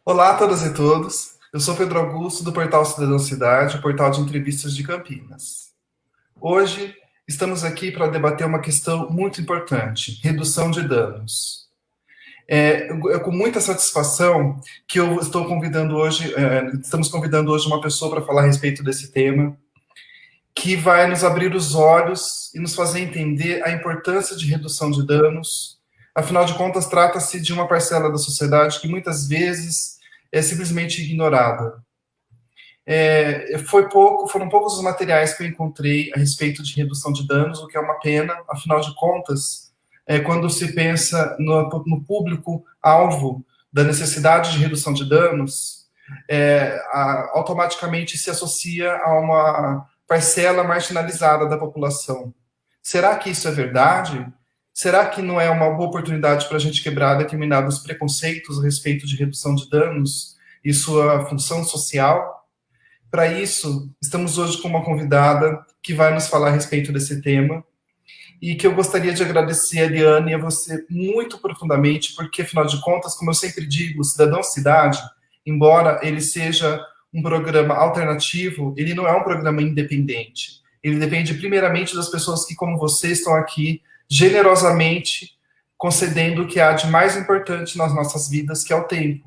Olá a todas e todos. Eu sou Pedro Augusto, do portal Cidadão Cidade, o portal de entrevistas de Campinas. Hoje estamos aqui para debater uma questão muito importante: redução de danos. É com muita satisfação que eu estou convidando hoje, estamos convidando hoje uma pessoa para falar a respeito desse tema, que vai nos abrir os olhos e nos fazer entender a importância de redução de danos. Afinal de contas, trata-se de uma parcela da sociedade que muitas vezes é simplesmente ignorada. Foram poucos os materiais que eu encontrei a respeito de redução de danos, o que é uma pena. Afinal de contas, quando se pensa no público-alvo da necessidade de redução de danos, automaticamente se associa a uma parcela marginalizada da população. Será que isso é verdade? Será que não é uma boa oportunidade para a gente quebrar determinados preconceitos a respeito de redução de danos e sua função social? Para isso, estamos hoje com uma convidada que vai nos falar a respeito desse tema e que eu gostaria de agradecer a Eliane e a você muito profundamente, porque, afinal de contas, como eu sempre digo, o Cidadão Cidade, embora ele seja um programa alternativo, ele não é um programa independente. Ele depende primeiramente das pessoas que, como você, estão aqui generosamente concedendo o que há de mais importante nas nossas vidas, que é o tempo.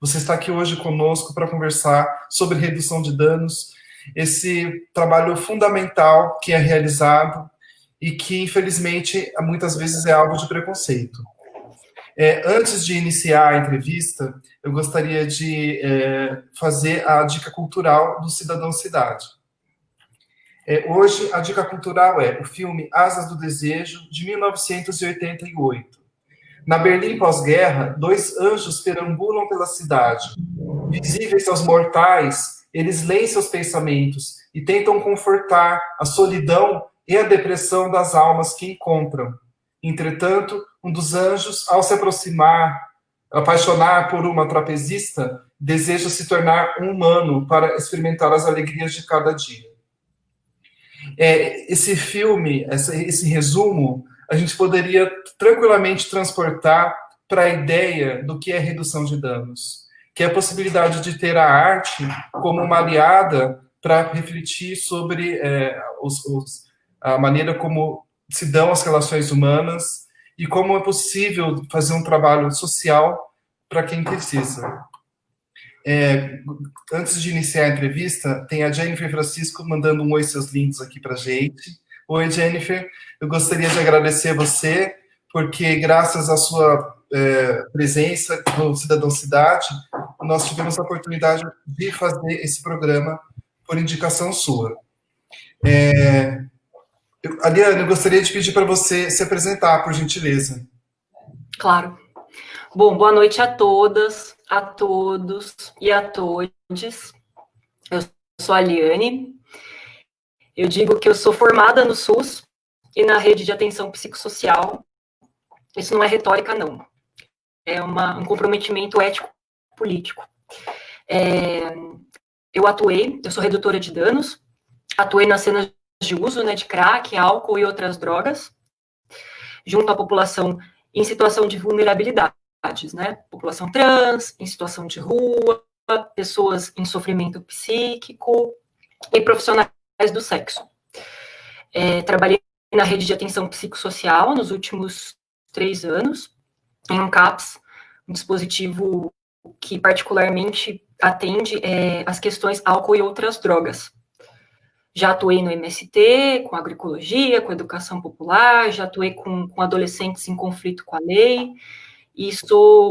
Você está aqui hoje conosco para conversar sobre redução de danos, esse trabalho fundamental que é realizado e que, infelizmente, muitas vezes é alvo de preconceito. Antes de iniciar a entrevista, eu gostaria de fazer a dica cultural do Cidadão Cidade. Hoje, a dica cultural é o filme Asas do Desejo, de 1988. Na Berlim pós-guerra, dois anjos perambulam pela cidade. Visíveis aos mortais, eles leem seus pensamentos e tentam confortar a solidão e a depressão das almas que encontram. Entretanto, um dos anjos, ao se apaixonar por uma trapezista, deseja se tornar um humano para experimentar as alegrias de cada dia. Esse filme, esse resumo, a gente poderia tranquilamente transportar para a ideia do que é redução de danos, que é a possibilidade de ter a arte como uma aliada para refletir sobre a maneira como se dão as relações humanas e como é possível fazer um trabalho social para quem precisa. Antes de iniciar a entrevista, tem a Jennifer Francisco mandando um oi, seus lindos, aqui para a gente. Oi, Jennifer. Eu gostaria de agradecer você, porque graças à sua presença no Cidadão Cidade, nós tivemos a oportunidade de fazer esse programa por indicação sua. Aliane, eu gostaria de pedir para você se apresentar, por gentileza. Claro. Bom, boa noite a todas, a todos e a todes. Eu sou a Eliane. Eu digo que eu sou formada no SUS e na rede de atenção psicossocial. Isso não é retórica, não. É um comprometimento ético-político. Eu sou redutora de danos, atuei nas cenas de uso, né, de crack, álcool e outras drogas, junto à população em situação de vulnerabilidade. Né? População trans, em situação de rua, pessoas em sofrimento psíquico e profissionais do sexo. Trabalhei na rede de atenção psicossocial nos últimos 3 anos, em um CAPS, um dispositivo que particularmente atende as questões álcool e outras drogas. Já atuei no MST, com agroecologia, com educação popular, já atuei com adolescentes em conflito com a lei, e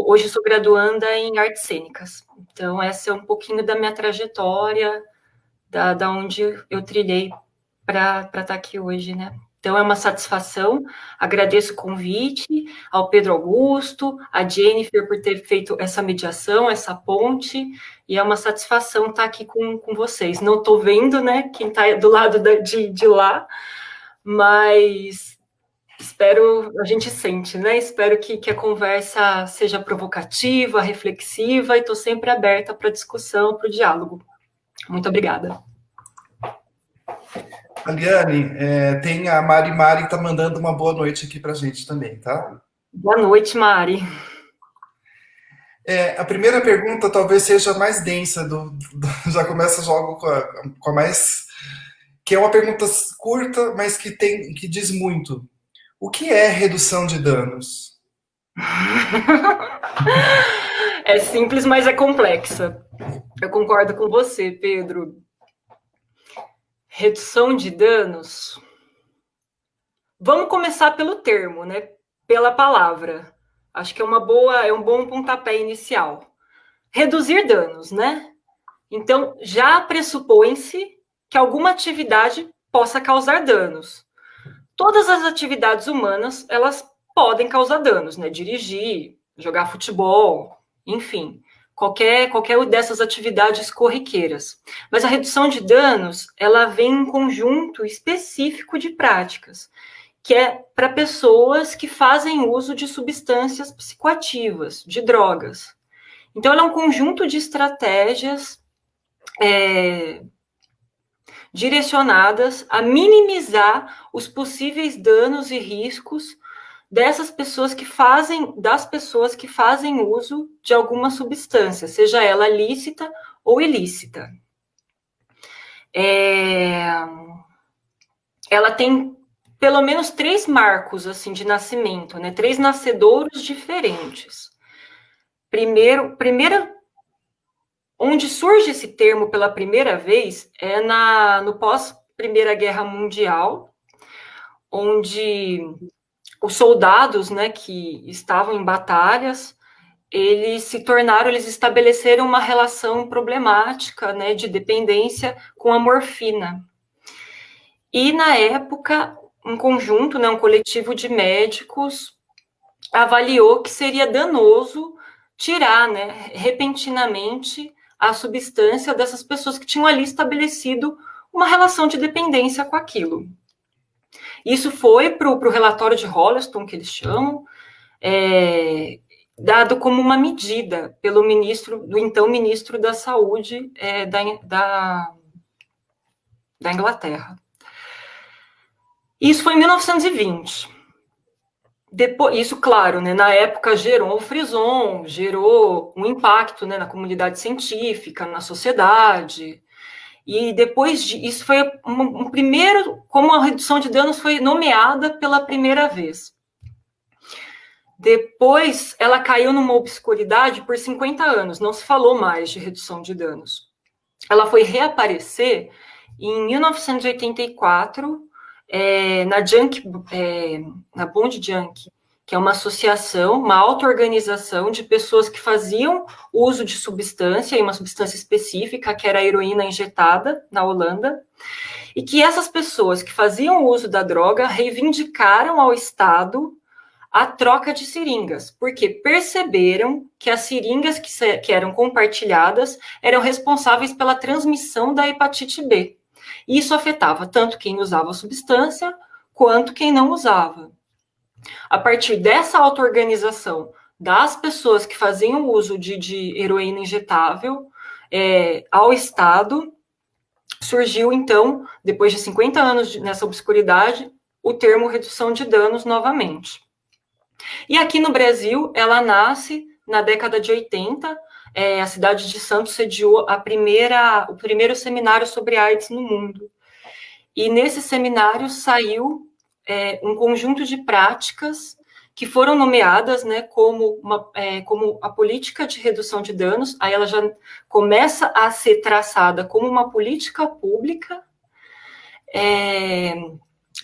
hoje sou graduanda em artes cênicas. Então, essa é um pouquinho da minha trajetória, da onde eu trilhei para estar aqui hoje, né? Então, é uma satisfação, agradeço o convite ao Pedro Augusto, a Jennifer por ter feito essa mediação, essa ponte, e é uma satisfação estar aqui com vocês. Não estou vendo, né, quem está do lado de lá, mas a gente sente, né? Espero que a conversa seja provocativa, reflexiva, e estou sempre aberta para discussão, para o diálogo. Muito obrigada. Eliane, tem a Mari que está mandando uma boa noite aqui para a gente também, tá? Boa noite, Mari. A primeira pergunta talvez seja a mais densa, já começa logo com a mais. Que é uma pergunta curta, mas que diz muito. O que é redução de danos? É simples, mas é complexa. Eu concordo com você, Pedro. Redução de danos. Vamos começar pelo termo, né? Pela palavra. Acho que é um bom pontapé inicial. Reduzir danos, né? Então, já pressupõe-se que alguma atividade possa causar danos. Todas as atividades humanas, elas podem causar danos, né? Dirigir, jogar futebol, enfim, qualquer dessas atividades corriqueiras. Mas a redução de danos, ela vem em um conjunto específico de práticas, que é para pessoas que fazem uso de substâncias psicoativas, de drogas. Então, ela é um conjunto de estratégias direcionadas a minimizar os possíveis danos e riscos das pessoas que fazem uso de alguma substância, seja ela lícita ou ilícita. Ela tem pelo menos 3 marcos assim de nascimento, né? 3 nascedouros diferentes. Primeiro, onde surge esse termo pela primeira vez é no pós-Primeira Guerra Mundial, onde os soldados, né, que estavam em batalhas, eles estabeleceram uma relação problemática, né, de dependência com a morfina. E, na época, um conjunto, né, um coletivo de médicos avaliou que seria danoso tirar, né, repentinamente a substância dessas pessoas que tinham ali estabelecido uma relação de dependência com aquilo. Isso foi para o relatório de Holliston, que eles chamam, dado como uma medida pelo então ministro da Saúde da Inglaterra. Isso foi em 1920. Depois, isso, claro, né, na época gerou um frisson, gerou um impacto, né, na comunidade científica, na sociedade. E depois isso foi um primeiro, como a redução de danos foi nomeada pela primeira vez. Depois ela caiu numa obscuridade por 50 anos, não se falou mais de redução de danos. Ela foi reaparecer em 1984 na Bond Junk, que é uma associação, uma auto-organização de pessoas que faziam uso de substância, e uma substância específica, que era a heroína injetada, na Holanda, e que essas pessoas que faziam uso da droga reivindicaram ao Estado a troca de seringas, porque perceberam que as seringas que eram compartilhadas eram responsáveis pela transmissão da hepatite B. E isso afetava tanto quem usava a substância quanto quem não usava. A partir dessa auto-organização das pessoas que faziam uso de heroína injetável ao Estado, surgiu, então, depois de 50 anos nessa obscuridade, o termo redução de danos novamente. E aqui no Brasil, ela nasce na década de 80, a cidade de Santos sediou o primeiro seminário sobre AIDS no mundo. E nesse seminário saiu um conjunto de práticas que foram nomeadas, né, como a política de redução de danos. Aí ela já começa a ser traçada como uma política pública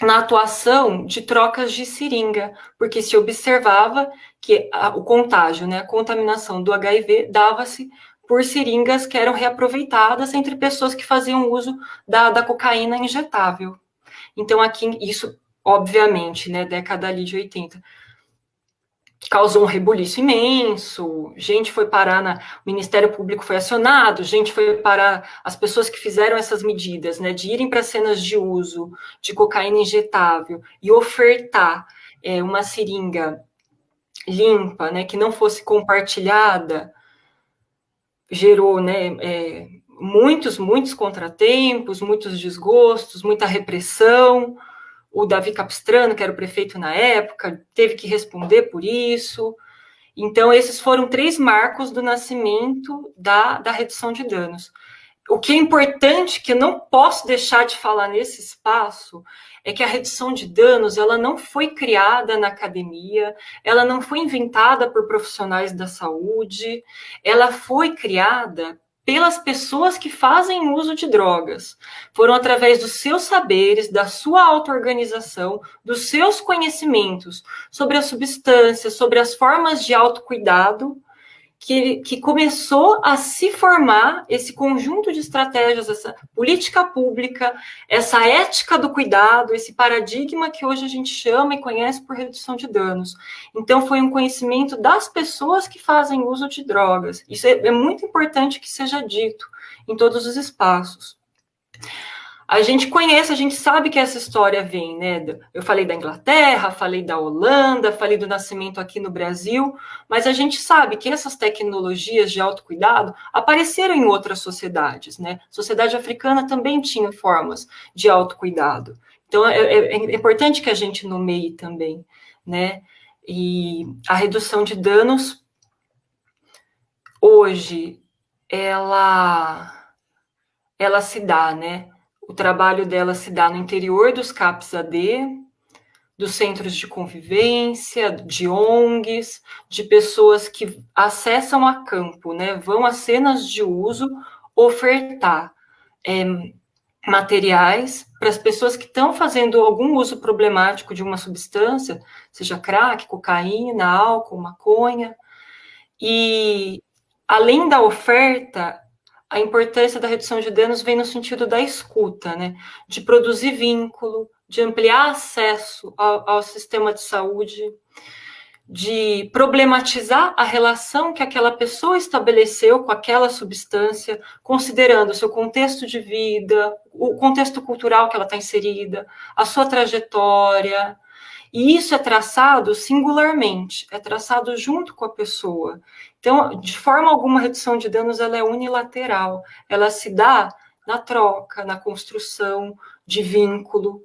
na atuação de trocas de seringa, porque se observava que o contágio, né, a contaminação do HIV dava-se por seringas que eram reaproveitadas entre pessoas que faziam uso da cocaína injetável. Então, aqui, isso, obviamente, né, década ali de 80, causou um rebuliço imenso, gente foi parar, o Ministério Público foi acionado, gente foi parar, as pessoas que fizeram essas medidas, né, de irem para cenas de uso de cocaína injetável e ofertar uma seringa limpa, né, que não fosse compartilhada, gerou, né, muitos contratempos, muitos desgostos, muita repressão. O Davi Capistrano, que era o prefeito na época, teve que responder por isso. Então, esses foram 3 marcos do nascimento da redução de danos. O que é importante, que eu não posso deixar de falar nesse espaço, é que a redução de danos, ela não foi criada na academia, ela não foi inventada por profissionais da saúde, ela foi criada pelas pessoas que fazem uso de drogas. Foram através dos seus saberes, da sua auto-organização, dos seus conhecimentos sobre as substâncias, sobre as formas de autocuidado, que começou a se formar esse conjunto de estratégias, essa política pública, essa ética do cuidado, esse paradigma que hoje a gente chama e conhece por redução de danos. Então, foi um conhecimento das pessoas que fazem uso de drogas. Isso é muito importante que seja dito em todos os espaços. A gente conhece, a gente sabe que essa história vem, né? Eu falei da Inglaterra, falei da Holanda, falei do nascimento aqui no Brasil, mas a gente sabe que essas tecnologias de autocuidado apareceram em outras sociedades, né? A sociedade africana também tinha formas de autocuidado. Então, é importante que a gente nomeie também, né? E a redução de danos, hoje, ela se dá, né? O trabalho dela se dá no interior dos CAPS-AD, dos centros de convivência, de ONGs, de pessoas que acessam a campo, né, vão às cenas de uso ofertar materiais para as pessoas que estão fazendo algum uso problemático de uma substância, seja crack, cocaína, álcool, maconha. E, além da oferta, a importância da redução de danos vem no sentido da escuta, né? De produzir vínculo, de ampliar acesso ao sistema de saúde, de problematizar a relação que aquela pessoa estabeleceu com aquela substância, considerando o seu contexto de vida, o contexto cultural que ela está inserida, a sua trajetória. E isso é traçado singularmente, é traçado junto com a pessoa. Então, de forma alguma, a redução de danos ela é unilateral. Ela se dá na troca, na construção de vínculo,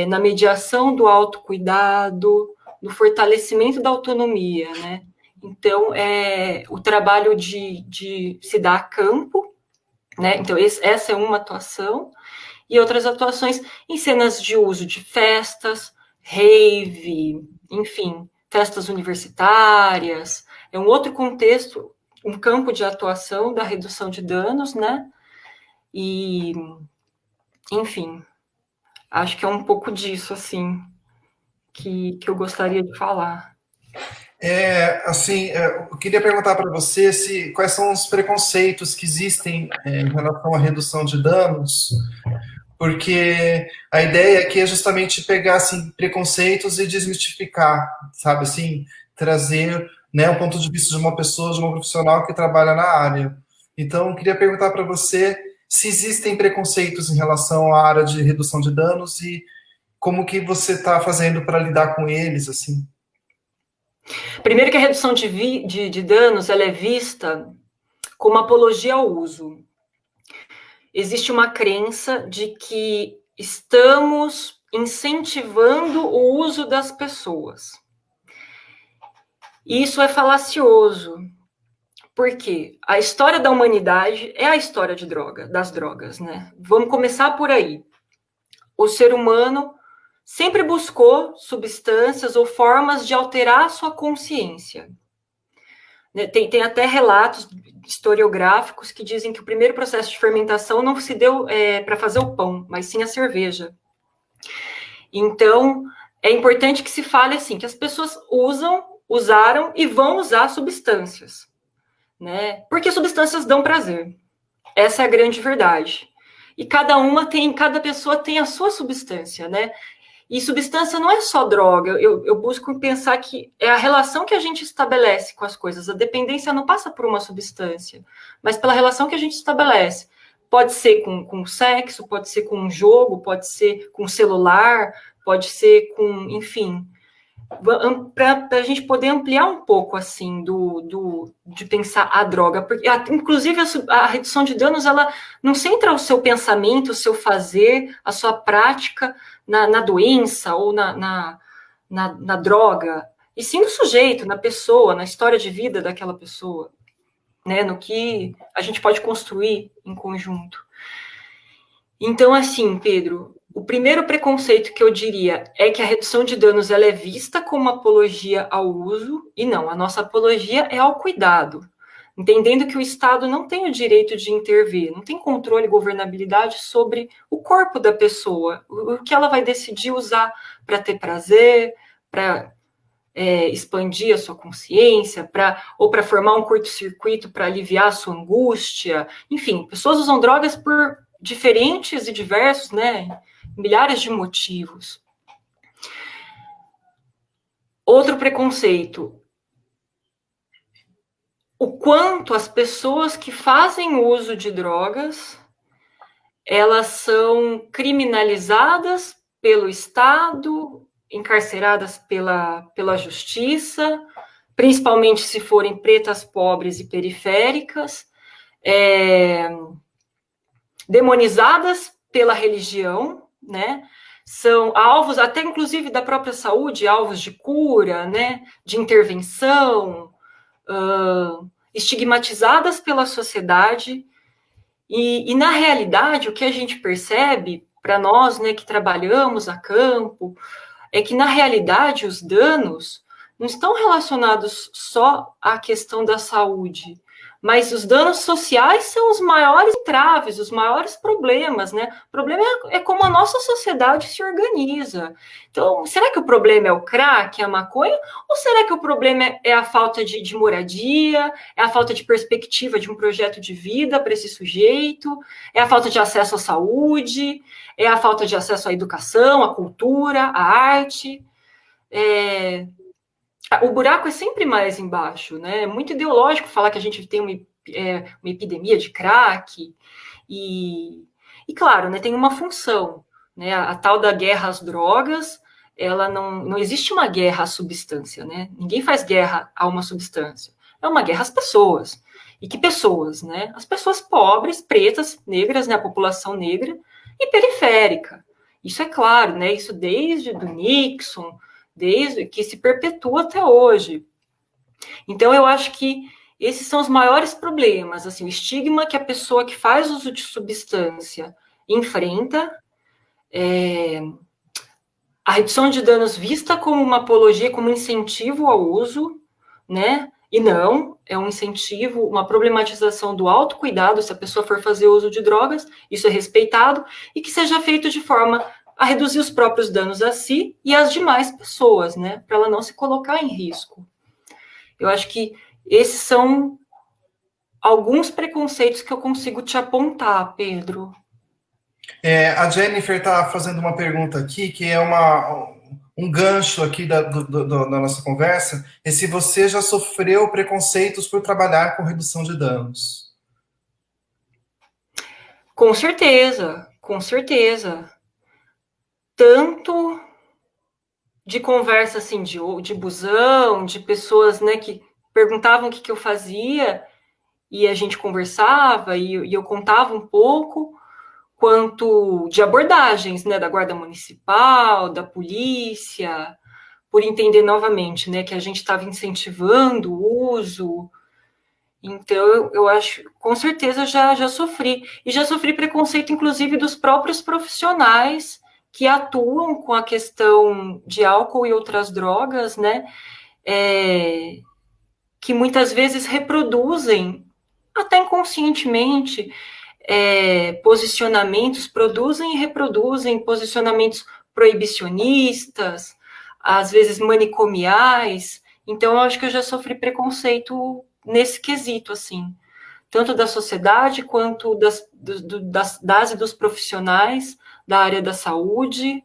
na mediação do autocuidado, no fortalecimento da autonomia, né? Então, o trabalho de se dar a campo, né? Então, essa é uma atuação. E outras atuações em cenas de uso de festas, rave, enfim, festas universitárias, é um outro contexto, um campo de atuação da redução de danos, né? E, enfim, acho que é um pouco disso, assim, que eu gostaria de falar. Eu queria perguntar para você quais são os preconceitos que existem em relação à redução de danos, porque a ideia aqui é justamente pegar assim, preconceitos e desmistificar, sabe, assim, trazer, né, o ponto de vista de uma pessoa, de uma profissional que trabalha na área. Então, eu queria perguntar para você se existem preconceitos em relação à área de redução de danos e como que você está fazendo para lidar com eles, assim. Primeiro que a redução de danos ela é vista como apologia ao uso. Existe uma crença de que estamos incentivando o uso das pessoas. E isso é falacioso, porque a história da humanidade é a história das drogas, né? Vamos começar por aí. O ser humano sempre buscou substâncias ou formas de alterar a sua consciência. Tem até relatos historiográficos que dizem que o primeiro processo de fermentação não se deu para fazer o pão, mas sim a cerveja. Então, é importante que se fale assim, que as pessoas usaram e vão usar substâncias, né? Porque substâncias dão prazer. Essa é a grande verdade. E cada pessoa tem a sua substância, né? E substância não é só droga, eu busco pensar que é a relação que a gente estabelece com as coisas. A dependência não passa por uma substância, mas pela relação que a gente estabelece. Pode ser com sexo, pode ser com um jogo, pode ser com celular, pode ser com, enfim, para a gente poder ampliar um pouco, assim, de pensar a droga. Porque, inclusive, a redução de danos, ela não centra o seu pensamento, o seu fazer, a sua prática na doença ou na droga. e sim no sujeito, na pessoa, na história de vida daquela pessoa, né, no que a gente pode construir em conjunto. Então, assim, Pedro, o primeiro preconceito que eu diria é que a redução de danos ela é vista como apologia ao uso, e não, a nossa apologia é ao cuidado, entendendo que o Estado não tem o direito de intervir, não tem controle e governabilidade sobre o corpo da pessoa, o que ela vai decidir usar para ter prazer, para expandir a sua consciência, ou para formar um curto-circuito para aliviar a sua angústia. Enfim, pessoas usam drogas por diferentes e diversos, né, milhares de motivos. Outro preconceito, o quanto as pessoas que fazem uso de drogas, elas são criminalizadas pelo Estado, encarceradas pela justiça, principalmente se forem pretas, pobres e periféricas, demonizadas pela religião, né? São alvos, até inclusive da própria saúde, alvos de cura, né? De intervenção, estigmatizadas pela sociedade. E na realidade, o que a gente percebe, para nós, né, que trabalhamos a campo, é que, na realidade, os danos não estão relacionados só à questão da saúde, mas os danos sociais são os maiores entraves, os maiores problemas, né? O problema é como a nossa sociedade se organiza. Então, será que o problema é o crack, a maconha? Ou será que o problema é a falta de moradia, é a falta de perspectiva de um projeto de vida para esse sujeito, é a falta de acesso à saúde, é a falta de acesso à educação, à cultura, à arte? O buraco é sempre mais embaixo, né? É muito ideológico falar que a gente tem uma epidemia de crack, e claro, né, tem uma função, né? A tal da guerra às drogas, ela não existe uma guerra à substância, né? Ninguém faz guerra a uma substância. É uma guerra às pessoas. E que pessoas, né? As pessoas pobres, pretas, negras, né? A população negra e periférica. Isso é claro, né? Isso desde do Nixon, desde que se perpetua até hoje. Então, eu acho que esses são os maiores problemas, assim, o estigma que a pessoa que faz uso de substância enfrenta, a redução de danos vista como uma apologia, como um incentivo ao uso, né? E não, é um incentivo, uma problematização do autocuidado, se a pessoa for fazer uso de drogas, isso é respeitado, e que seja feito de forma a reduzir os próprios danos a si e às demais pessoas, né? Para ela não se colocar em risco. Eu acho que esses são alguns preconceitos que eu consigo te apontar, Pedro. A Jennifer está fazendo uma pergunta aqui, que é um gancho aqui da nossa conversa, é se você já sofreu preconceitos por trabalhar com redução de danos. Com certeza, com certeza. Tanto de conversa, assim, de busão, de pessoas, né, que perguntavam o que eu fazia, e a gente conversava, e eu contava um pouco, quanto de abordagens, né, da Guarda Municipal, da polícia, por entender novamente, né, que a gente estava incentivando o uso. Então, eu acho, com certeza, já sofri. E já sofri preconceito, inclusive, dos próprios profissionais que atuam com a questão de álcool e outras drogas, né, que muitas vezes reproduzem, até inconscientemente, posicionamentos, produzem e reproduzem posicionamentos proibicionistas, às vezes manicomiais. Então, eu acho que eu já sofri preconceito nesse quesito, assim, tanto da sociedade quanto das e dos profissionais da área da saúde,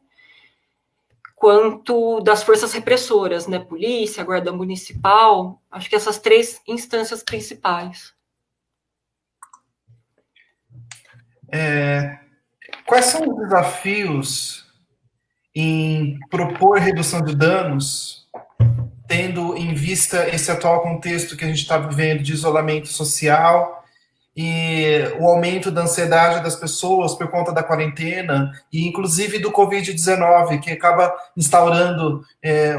quanto das forças repressoras, né, polícia, guarda municipal, acho que essas três instâncias principais. Quais são os desafios em propor redução de danos, tendo em vista esse atual contexto que a gente está vivendo de isolamento social e o aumento da ansiedade das pessoas por conta da quarentena, e inclusive do Covid-19, que acaba instaurando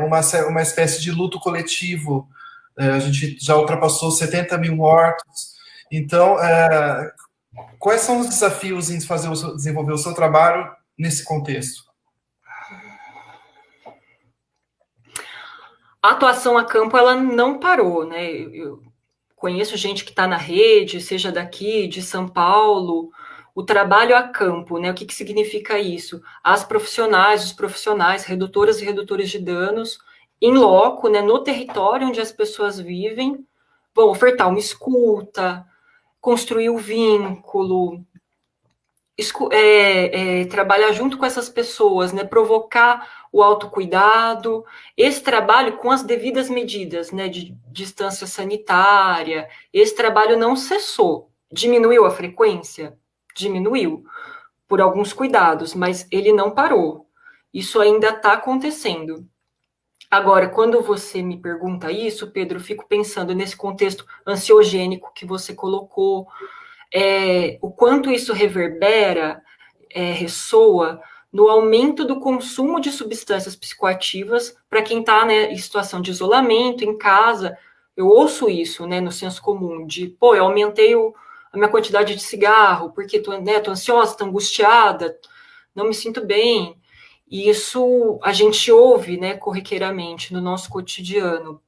uma espécie de luto coletivo. A gente já ultrapassou 70 mil mortos. Então, quais são os desafios em desenvolver o seu trabalho nesse contexto? A atuação a campo, ela não parou, né? Eu conheço gente que está na rede, seja daqui, de São Paulo, o trabalho a campo, né? O que significa isso? As profissionais, os profissionais, redutoras e redutores de danos, em loco, né, no território onde as pessoas vivem, vão ofertar uma escuta, construir o vínculo, trabalhar junto com essas pessoas, né, provocar o autocuidado, esse trabalho com as devidas medidas, né, de distância sanitária, esse trabalho não cessou. Diminuiu a frequência? Diminuiu, por alguns cuidados, mas ele não parou. Isso ainda está acontecendo. Agora, quando você me pergunta isso, Pedro, eu fico pensando nesse contexto ansiogênico que você colocou, o quanto isso reverbera, ressoa no aumento do consumo de substâncias psicoativas para quem está, né, em situação de isolamento, em casa. Eu ouço isso, né, no senso comum, de, pô, eu aumentei a minha quantidade de cigarro, porque tô ansiosa, tô angustiada, não me sinto bem. E isso a gente ouve, né, corriqueiramente no nosso cotidiano.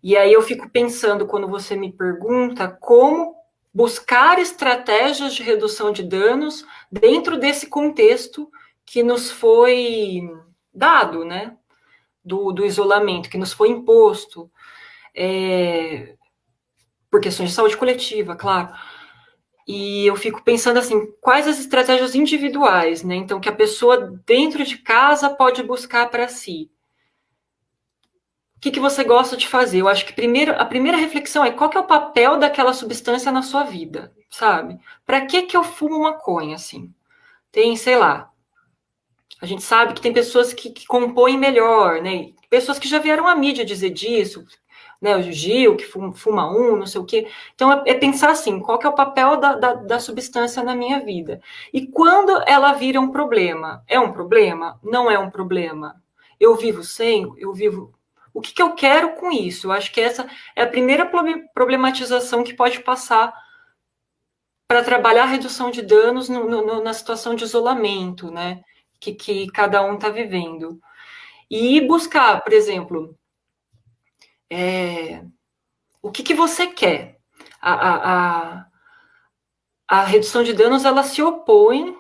E aí eu fico pensando, quando você me pergunta, como buscar estratégias de redução de danos dentro desse contexto que nos foi dado, né, do isolamento, que nos foi imposto, por questões de saúde coletiva, claro. E eu fico pensando assim, quais as estratégias individuais, né, então, que a pessoa dentro de casa pode buscar para si. O que você gosta de fazer? Eu acho que a primeira reflexão é qual que é o papel daquela substância na sua vida, sabe? Para que eu fumo maconha, assim? Tem, sei lá, a gente sabe que tem pessoas que compõem melhor, né? Pessoas que já vieram à mídia dizer disso, né? O Gil, que fuma não sei o quê. Então, é pensar assim, qual que é o papel da substância na minha vida? E quando ela vira um problema? É um problema? Não é um problema? Eu vivo sem? Eu vivo... O que eu quero com isso? Eu acho que essa é a primeira problematização que pode passar para trabalhar a redução de danos na situação de isolamento, né? Que cada um está vivendo. E buscar, por exemplo, o que você quer? A redução de danos, ela se opõe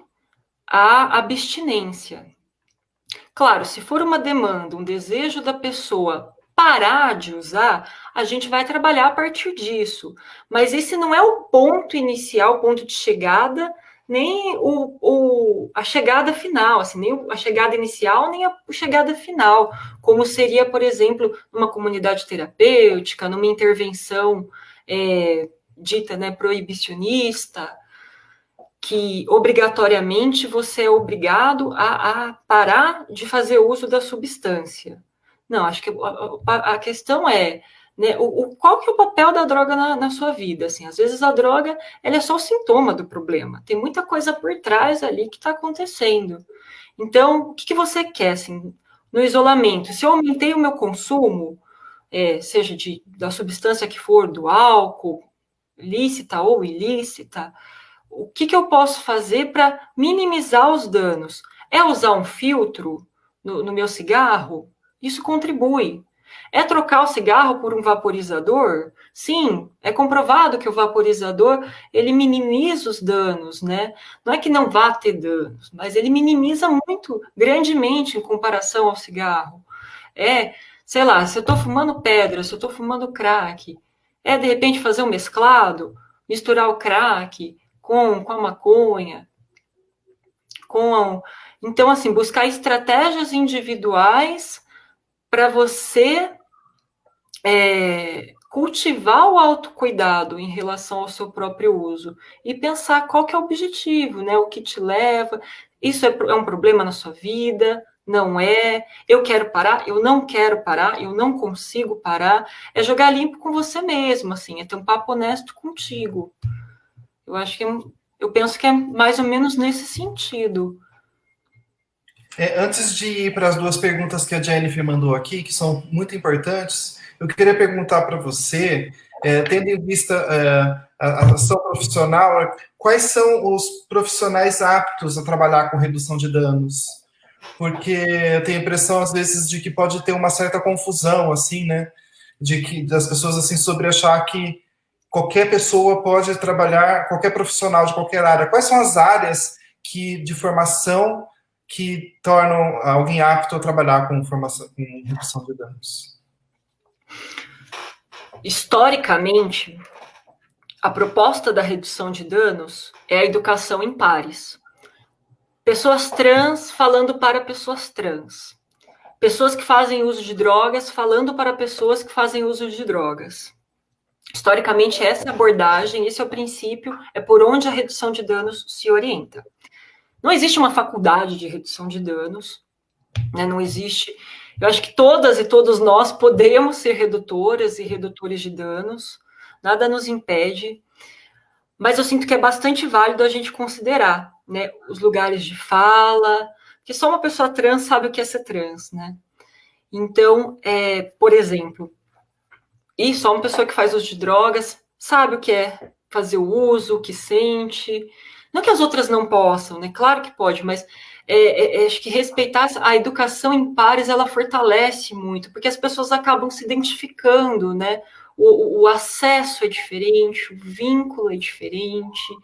à abstinência. Claro, se for uma demanda, um desejo da pessoa parar de usar, a gente vai trabalhar a partir disso. Mas esse não é o ponto inicial, o ponto de chegada, nem a chegada final, assim, nem a chegada inicial, nem a chegada final, como seria, por exemplo, numa comunidade terapêutica, numa intervenção dita, né, proibicionista, que obrigatoriamente você é obrigado a parar de fazer uso da substância. Não, acho que a questão é, né, qual que é o papel da droga na sua vida? Assim, às vezes a droga ela é só o sintoma do problema. Tem muita coisa por trás ali que está acontecendo. Então, o que você quer, assim, no isolamento? Se eu aumentei o meu consumo, seja da substância que for, do álcool, lícita ou ilícita, o que eu posso fazer para minimizar os danos? É usar um filtro no meu cigarro? Isso contribui. É trocar o cigarro por um vaporizador? Sim, é comprovado que o vaporizador, ele minimiza os danos, né? Não é que não vá ter danos, mas ele minimiza muito, grandemente, em comparação ao cigarro. Sei lá, se eu estou fumando pedra, se eu estou fumando crack, de repente fazer um mesclado, misturar o crack com a maconha, então, assim, buscar estratégias individuais para você cultivar o autocuidado em relação ao seu próprio uso e pensar qual que é o objetivo, né? O que te leva, isso é um problema na sua vida, não é, eu quero parar, eu não quero parar, eu não consigo parar, é jogar limpo com você mesmo, assim, é ter um papo honesto contigo. Eu penso que é mais ou menos nesse sentido. Antes de ir para as duas perguntas que a Jennifer mandou aqui, que são muito importantes, eu queria perguntar para você, tendo em vista a ação profissional, quais são os profissionais aptos a trabalhar com redução de danos? Porque eu tenho a impressão, às vezes, de que pode ter uma certa confusão, assim, né? Das pessoas, assim, sobre achar que qualquer pessoa pode trabalhar, qualquer profissional de qualquer área. Quais são as áreas de formação que tornam alguém apto a trabalhar com redução de danos? Historicamente, a proposta da redução de danos é a educação em pares. Pessoas trans falando para pessoas trans. Pessoas que fazem uso de drogas falando para pessoas que fazem uso de drogas. Historicamente, essa é a abordagem, esse é o princípio, é por onde a redução de danos se orienta. Não existe uma faculdade de redução de danos, né? Não existe. Eu acho que todas e todos nós podemos ser redutoras e redutores de danos, nada nos impede, mas eu sinto que é bastante válido a gente considerar, né, os lugares de fala, que só uma pessoa trans sabe o que é ser trans, né? Então, por exemplo, e só uma pessoa que faz uso de drogas sabe o que é fazer o uso, o que sente. Não que as outras não possam, né? Claro que pode, mas acho que respeitar a educação em pares, ela fortalece muito, porque as pessoas acabam se identificando, né? O acesso é diferente, o vínculo é diferente,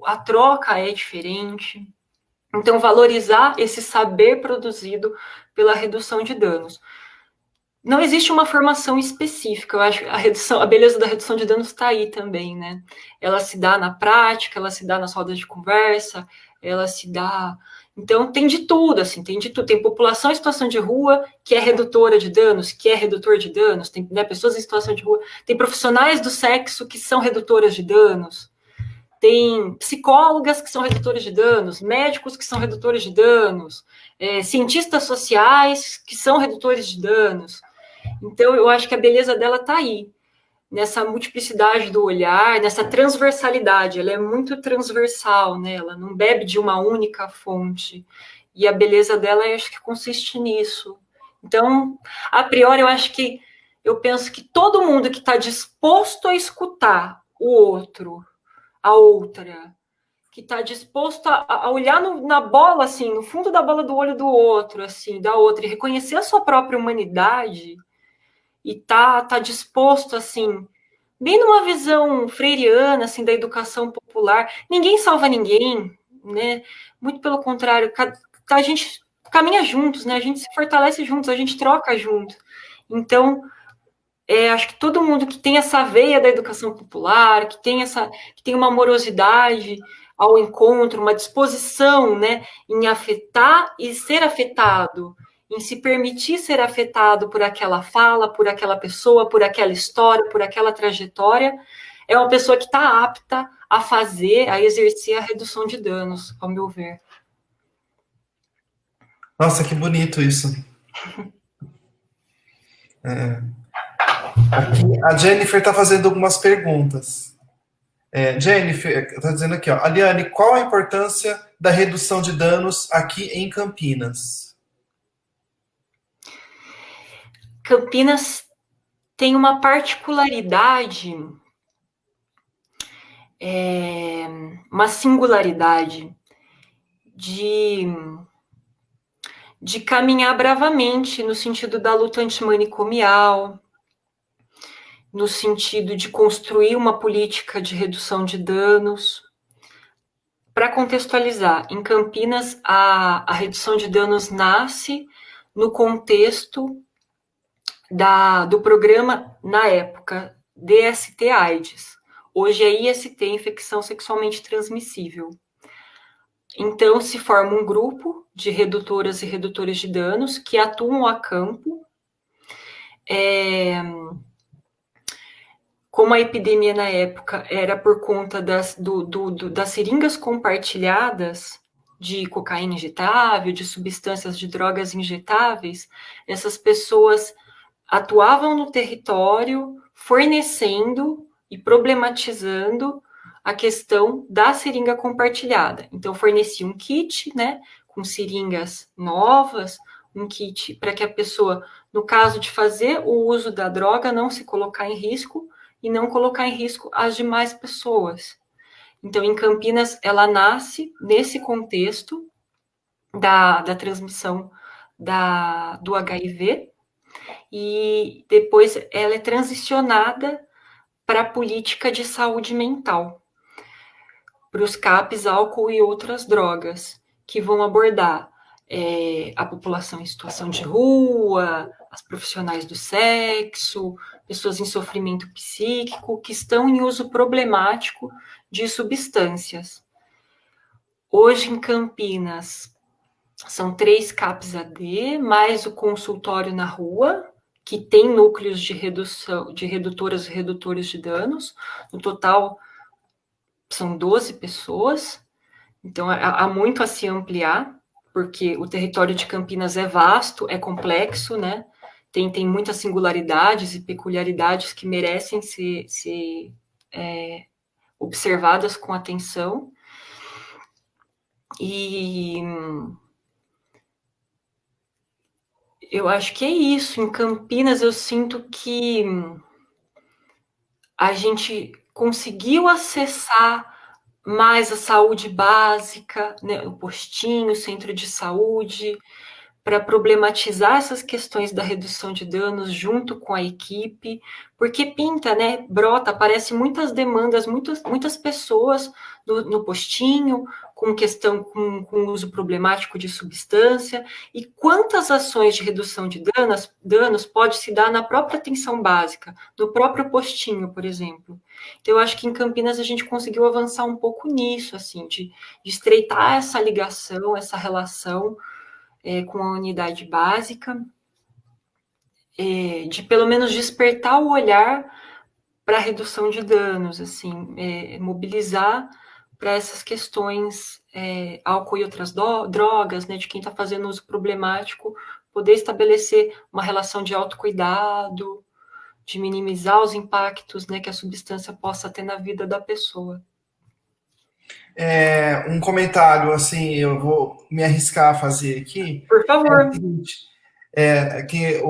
a troca é diferente. Então, valorizar esse saber produzido pela redução de danos. Não existe uma formação específica, eu acho que a beleza da redução de danos está aí também, né? Ela se dá na prática, ela se dá nas rodas de conversa, ela se dá... Então, tem de tudo, assim, tem de tudo. Tem população em situação de rua que é redutora de danos, que é redutor de danos, tem, né, pessoas em situação de rua, tem profissionais do sexo que são redutoras de danos, tem psicólogas que são redutoras de danos, médicos que são redutores de danos, cientistas sociais que são redutores de danos. Então, eu acho que a beleza dela está aí, nessa multiplicidade do olhar, nessa transversalidade. Ela é muito transversal, né? Ela não bebe de uma única fonte. E a beleza dela, eu acho que consiste nisso. Então, a priori, eu penso que todo mundo que está disposto a escutar o outro, a outra, que está disposto a olhar na bola, assim, no fundo da bola do olho do outro, assim, da outra, e reconhecer a sua própria humanidade, e tá disposto, assim, bem numa visão freiriana, assim, da educação popular. Ninguém salva ninguém, né? Muito pelo contrário, a gente caminha juntos, né? A gente se fortalece juntos, a gente troca junto. Então, acho que todo mundo que tem essa veia da educação popular, que tem uma amorosidade ao encontro, uma disposição, né, em afetar e ser afetado, em se permitir ser afetado por aquela fala, por aquela pessoa, por aquela história, por aquela trajetória, é uma pessoa que está apta a fazer, a exercer a redução de danos, ao meu ver. Nossa, que bonito isso. Aqui, a Jennifer está fazendo algumas perguntas. Jennifer está dizendo aqui, ó, Aliane, qual a importância da redução de danos aqui em Campinas? Campinas tem uma particularidade, uma singularidade de caminhar bravamente no sentido da luta antimanicomial, no sentido de construir uma política de redução de danos. Para contextualizar, em Campinas, a redução de danos nasce no contexto do programa, na época, DST-AIDS. Hoje é IST, infecção sexualmente transmissível. Então, se forma um grupo de redutoras e redutores de danos que atuam a campo. Como a epidemia na época era por conta das seringas compartilhadas de cocaína injetável, de substâncias de drogas injetáveis, essas pessoas atuavam no território fornecendo e problematizando a questão da seringa compartilhada. Então, fornecia um kit, né, com seringas novas, um kit para que a pessoa, no caso de fazer o uso da droga, não se colocar em risco e não colocar em risco as demais pessoas. Então, em Campinas, ela nasce nesse contexto da transmissão do HIV, e depois ela é transicionada para a política de saúde mental, para os CAPs, álcool e outras drogas, que vão abordar a população em situação de rua, as profissionais do sexo, pessoas em sofrimento psíquico, que estão em uso problemático de substâncias. Hoje, em Campinas, são 3 CAPs AD, mais o consultório na rua, que tem núcleos de redução, de redutoras e redutores de danos. No total, são 12 pessoas. Então, há muito a se ampliar, porque o território de Campinas é vasto, é complexo, né? Tem muitas singularidades e peculiaridades que merecem ser observadas com atenção. E eu acho que é isso. Em Campinas, eu sinto que a gente conseguiu acessar mais a saúde básica, né, o postinho, o centro de saúde, para problematizar essas questões da redução de danos junto com a equipe, porque pinta, né, brota, aparecem muitas demandas, muitas pessoas no postinho, com questão com uso problemático de substância, e quantas ações de redução de danos pode se dar na própria atenção básica, no próprio postinho, por exemplo. Então, eu acho que em Campinas a gente conseguiu avançar um pouco nisso, assim, de estreitar essa ligação, essa relação com a unidade básica, de pelo menos despertar o olhar para a redução de danos, assim, mobilizar para essas questões, álcool e outras drogas, né, de quem está fazendo uso problemático, poder estabelecer uma relação de autocuidado, de minimizar os impactos, né, que a substância possa ter na vida da pessoa. Um comentário, assim, eu vou me arriscar a fazer aqui. Por favor. É o seguinte, que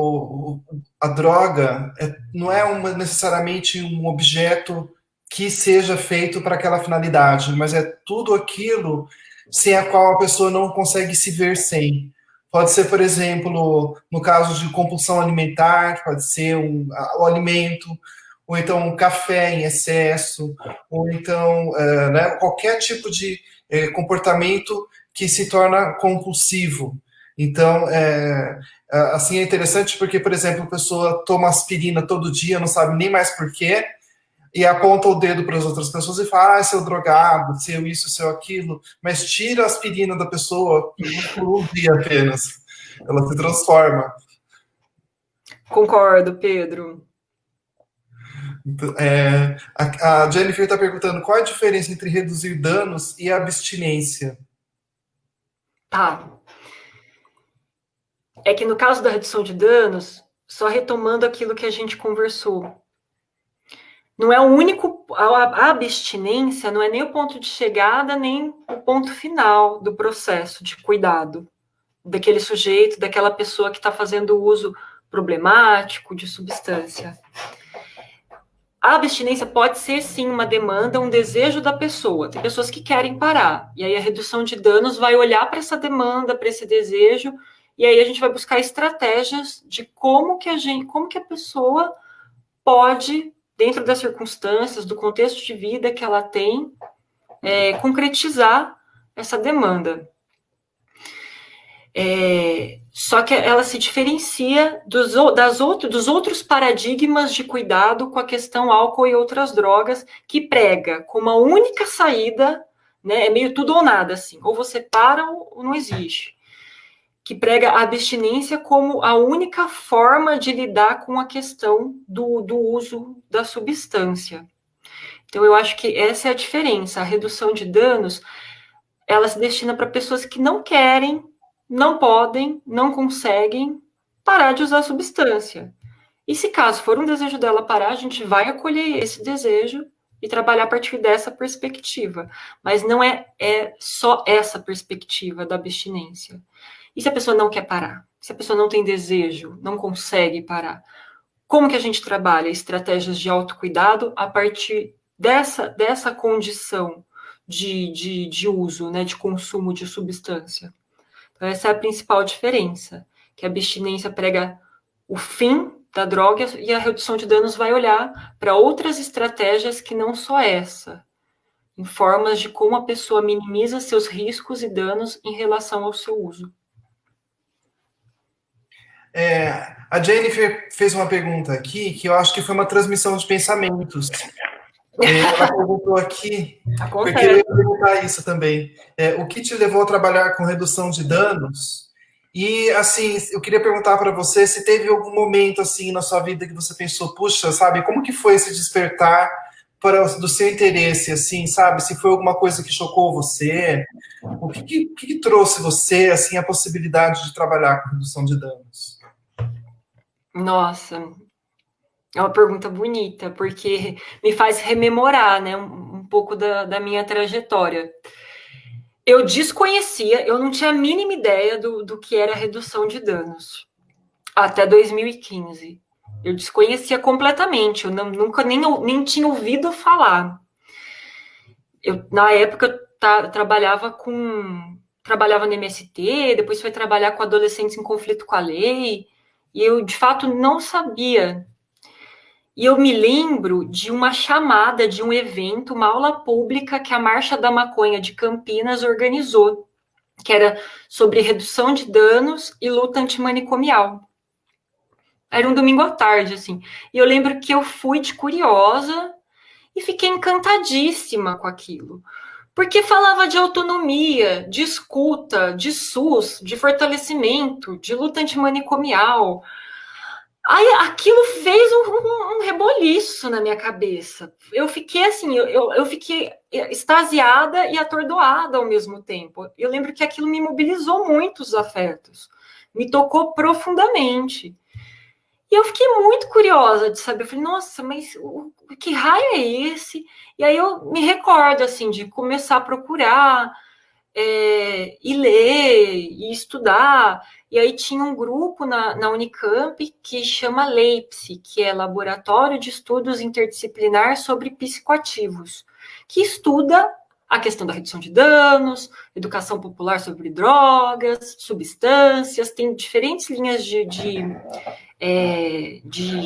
a droga não é necessariamente um objeto que seja feito para aquela finalidade, mas é tudo aquilo sem a qual a pessoa não consegue se ver sem. Pode ser, por exemplo, no caso de compulsão alimentar, pode ser o alimento, ou então um café em excesso, ou então né, qualquer tipo de comportamento que se torna compulsivo. Então, assim, é interessante porque, por exemplo, a pessoa toma aspirina todo dia, não sabe nem mais por quê, e aponta o dedo para as outras pessoas e fala, seu drogado, seu isso, seu aquilo, mas tira a aspirina da pessoa por um dia apenas. Ela se transforma. Concordo, Pedro. A Jennifer está perguntando qual a diferença entre reduzir danos e abstinência. Tá. É que no caso da redução de danos, só retomando aquilo que a gente conversou, não é o único, a abstinência não é nem o ponto de chegada, nem o ponto final do processo de cuidado daquele sujeito, daquela pessoa que está fazendo uso problemático de substância. A abstinência pode ser, sim, uma demanda, um desejo da pessoa. Tem pessoas que querem parar, e aí a redução de danos vai olhar para essa demanda, para esse desejo, e aí a gente vai buscar estratégias de como que a pessoa pode, dentro das circunstâncias, do contexto de vida que ela tem, concretizar essa demanda. Só que ela se diferencia dos outros paradigmas de cuidado com a questão álcool e outras drogas, que prega como a única saída, né, é meio tudo ou nada, assim, ou você para ou não existe, que prega a abstinência como a única forma de lidar com a questão do uso da substância. Então, eu acho que essa é a diferença. A redução de danos, ela se destina para pessoas que não querem, não podem, não conseguem parar de usar a substância. E se caso for um desejo dela parar, a gente vai acolher esse desejo e trabalhar a partir dessa perspectiva. Mas não é só essa perspectiva da abstinência. E se a pessoa não quer parar? Se a pessoa não tem desejo, não consegue parar? Como que a gente trabalha estratégias de autocuidado a partir dessa condição de uso, né, de consumo de substância? Então, essa é a principal diferença, que a abstinência prega o fim da droga e a redução de danos vai olhar para outras estratégias que não só essa, em formas de como a pessoa minimiza seus riscos e danos em relação ao seu uso. A Jennifer fez uma pergunta aqui que eu acho que foi uma transmissão de pensamentos. Ela perguntou aqui, porque eu queria perguntar isso também. O que te levou a trabalhar com redução de danos? E, assim, eu queria perguntar para você se teve algum momento, assim, na sua vida que você pensou, puxa, sabe, como que foi esse despertar do seu interesse, assim, sabe? Se foi alguma coisa que chocou você? O que trouxe você, assim, a possibilidade de trabalhar com redução de danos? Nossa, é uma pergunta bonita, porque me faz rememorar, né, um pouco da minha trajetória. Eu desconhecia, eu não tinha a mínima ideia do que era redução de danos, até 2015. Eu desconhecia completamente, eu nunca nem tinha ouvido falar. Na época, eu trabalhava no MST, depois fui trabalhar com adolescentes em conflito com a lei, e eu, de fato, não sabia. E eu me lembro de uma chamada de um evento, uma aula pública que a Marcha da Maconha de Campinas organizou, que era sobre redução de danos e luta antimanicomial. Era um domingo à tarde, assim. E eu lembro que eu fui de curiosa e fiquei encantadíssima com aquilo. Porque falava de autonomia, de escuta, de SUS, de fortalecimento, de luta antimanicomial. Aí aquilo fez um reboliço na minha cabeça. Eu fiquei assim, eu fiquei extasiada e atordoada ao mesmo tempo. Eu lembro que aquilo me mobilizou muito os afetos, me tocou profundamente. E eu fiquei muito curiosa de saber, eu falei, nossa, mas que raio é esse? E aí eu me recordo, assim, de começar a procurar, e ler, e estudar. E aí tinha um grupo na Unicamp que chama LEIPSI, que é Laboratório de Estudos Interdisciplinar sobre Psicoativos, que estuda a questão da redução de danos, educação popular sobre drogas, substâncias, tem diferentes linhas de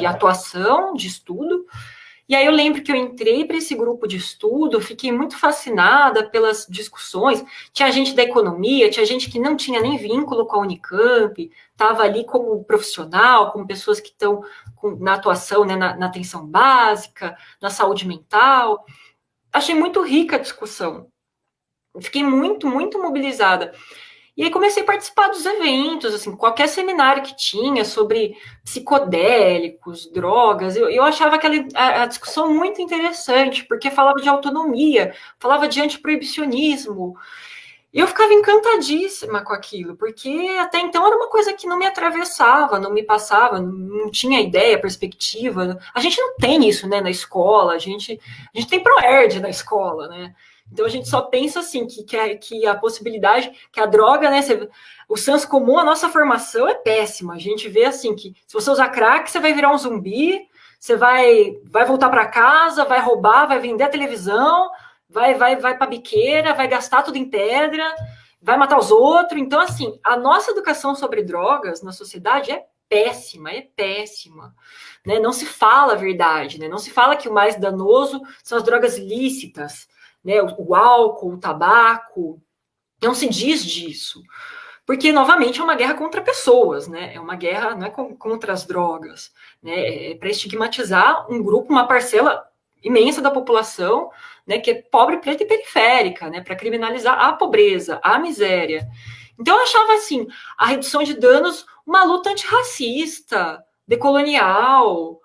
atuação, de estudo. E aí eu lembro que eu entrei para esse grupo de estudo, fiquei muito fascinada pelas discussões. Tinha gente da economia, tinha gente que não tinha nem vínculo com a Unicamp, estava ali como profissional, como pessoas que estão na atuação, né, na atenção básica, na saúde mental. Achei muito rica a discussão. Fiquei muito, muito mobilizada. E aí comecei a participar dos eventos, assim, qualquer seminário que tinha sobre psicodélicos, drogas, eu achava a discussão muito interessante, porque falava de autonomia, falava de antiproibicionismo, e eu ficava encantadíssima com aquilo, porque até então era uma coisa que não me atravessava, não me passava, não tinha ideia, perspectiva. A gente não tem isso, né, na escola, a gente tem ProErd na escola, né? Então a gente só pensa assim, que a possibilidade, que a droga, né, o senso comum, a nossa formação é péssima. A gente vê assim que se você usar crack, você vai virar um zumbi, você vai voltar para casa, vai roubar, vai vender a televisão, vai para biqueira, vai gastar tudo em pedra, vai matar os outros. Então, assim, a nossa educação sobre drogas na sociedade é péssima, né? Não se fala a verdade, né? Não se fala que o mais danoso são as drogas ilícitas, né, o álcool, o tabaco, não se diz disso, porque, novamente, é uma guerra contra pessoas, né, é uma guerra, não é contra as drogas, né, é para estigmatizar um grupo, uma parcela imensa da população, né, que é pobre, preta e periférica, né, para criminalizar a pobreza, a miséria. Então, eu achava, assim, a redução de danos uma luta antirracista, decolonial,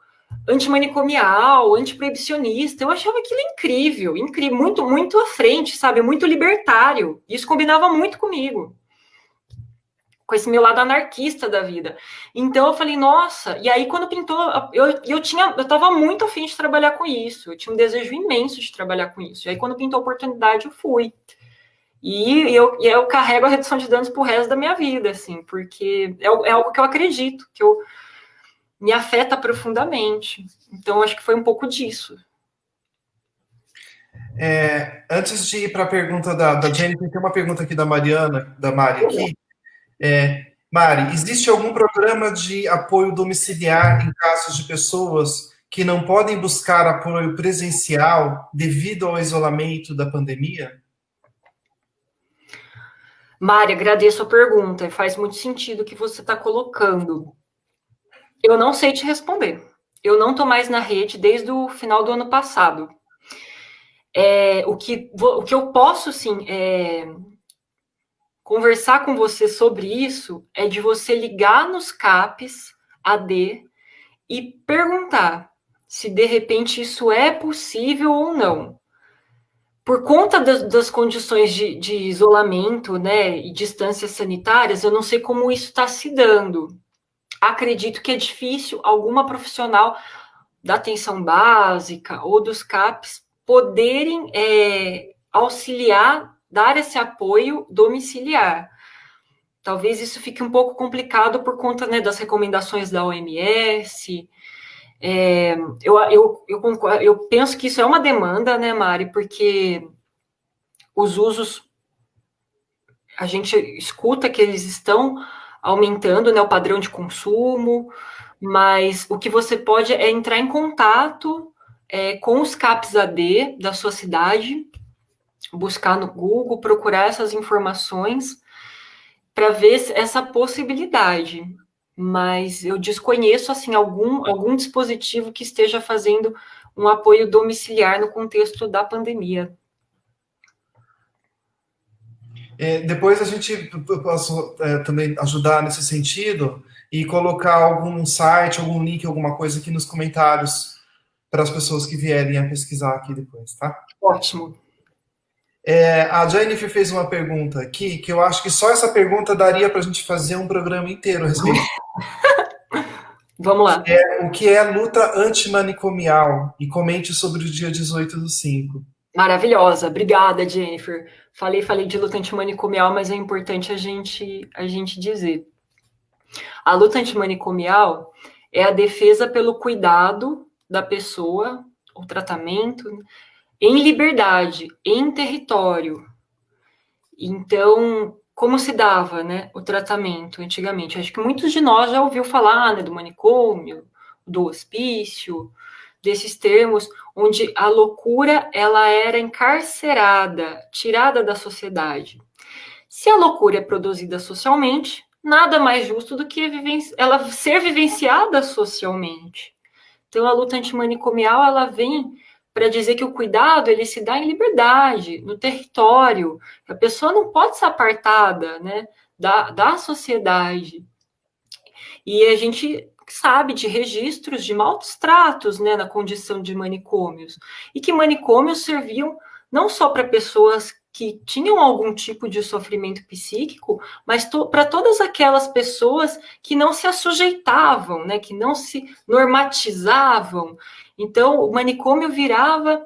antimanicomial, antiproibicionista. Eu achava aquilo incrível, muito, muito à frente, sabe? Muito libertário. Isso combinava muito comigo. com esse meu lado anarquista da vida. Então eu falei, nossa, e aí quando pintou, eu estava muito afim de trabalhar com isso, eu tinha um desejo imenso de trabalhar com isso. E aí quando pintou a oportunidade, eu fui. E eu carrego a redução de danos pro resto da minha vida, assim, porque é algo que eu acredito, me afeta profundamente. Então, acho que foi um pouco disso. Antes de ir para a pergunta da Jennifer, tem uma pergunta aqui da Mariana, da Mari aqui. Mari, existe algum programa de apoio domiciliar em casos de pessoas que não podem buscar apoio presencial devido ao isolamento da pandemia? Mari, agradeço a pergunta. Faz muito sentido o que você está colocando. Eu não sei te responder. Eu não estou mais na rede desde o final do ano passado. O que eu posso, sim, conversar com você sobre isso é de você ligar nos CAPs AD e perguntar se de repente isso é possível ou não. Por conta das condições de isolamento, né, e distâncias sanitárias, eu não sei como isso está se dando. Acredito que é difícil alguma profissional da atenção básica ou dos CAPs poderem auxiliar, dar esse apoio domiciliar. Talvez isso fique um pouco complicado por conta, né, das recomendações da OMS. Eu penso que isso é uma demanda, né, Mari, porque os usos, a gente escuta que eles estão aumentando, né, o padrão de consumo, mas o que você pode é entrar em contato com os CAPs AD da sua cidade, buscar no Google, procurar essas informações para ver essa possibilidade. Mas eu desconheço assim algum dispositivo que esteja fazendo um apoio domiciliar no contexto da pandemia. Depois eu posso também ajudar nesse sentido e colocar algum site, algum link, alguma coisa aqui nos comentários para as pessoas que vierem a pesquisar aqui depois, tá? Ótimo. A Jennifer fez uma pergunta aqui que eu acho que só essa pergunta daria para a gente fazer um programa inteiro a respeito. Vamos lá. O que é luta antimanicomial? E comente sobre o dia 18/5. Maravilhosa, obrigada, Jennifer. Falei de luta antimanicomial, mas é importante a gente dizer. A luta antimanicomial é a defesa pelo cuidado da pessoa, o tratamento, em liberdade, em território. Então, como se dava, né, o tratamento antigamente? Acho que muitos de nós já ouviu falar, né, do manicômio, do hospício, desses termos, onde a loucura ela era encarcerada, tirada da sociedade. Se a loucura é produzida socialmente, nada mais justo do que ela ser vivenciada socialmente. Então, a luta antimanicomial ela vem para dizer que o cuidado ele se dá em liberdade, no território. A pessoa não pode ser apartada, né, da sociedade. E a gente sabe de registros de maus tratos, né, na condição de manicômios. E que manicômios serviam não só para pessoas que tinham algum tipo de sofrimento psíquico, mas para todas aquelas pessoas que não se assujeitavam, né, que não se normatizavam. Então, o manicômio virava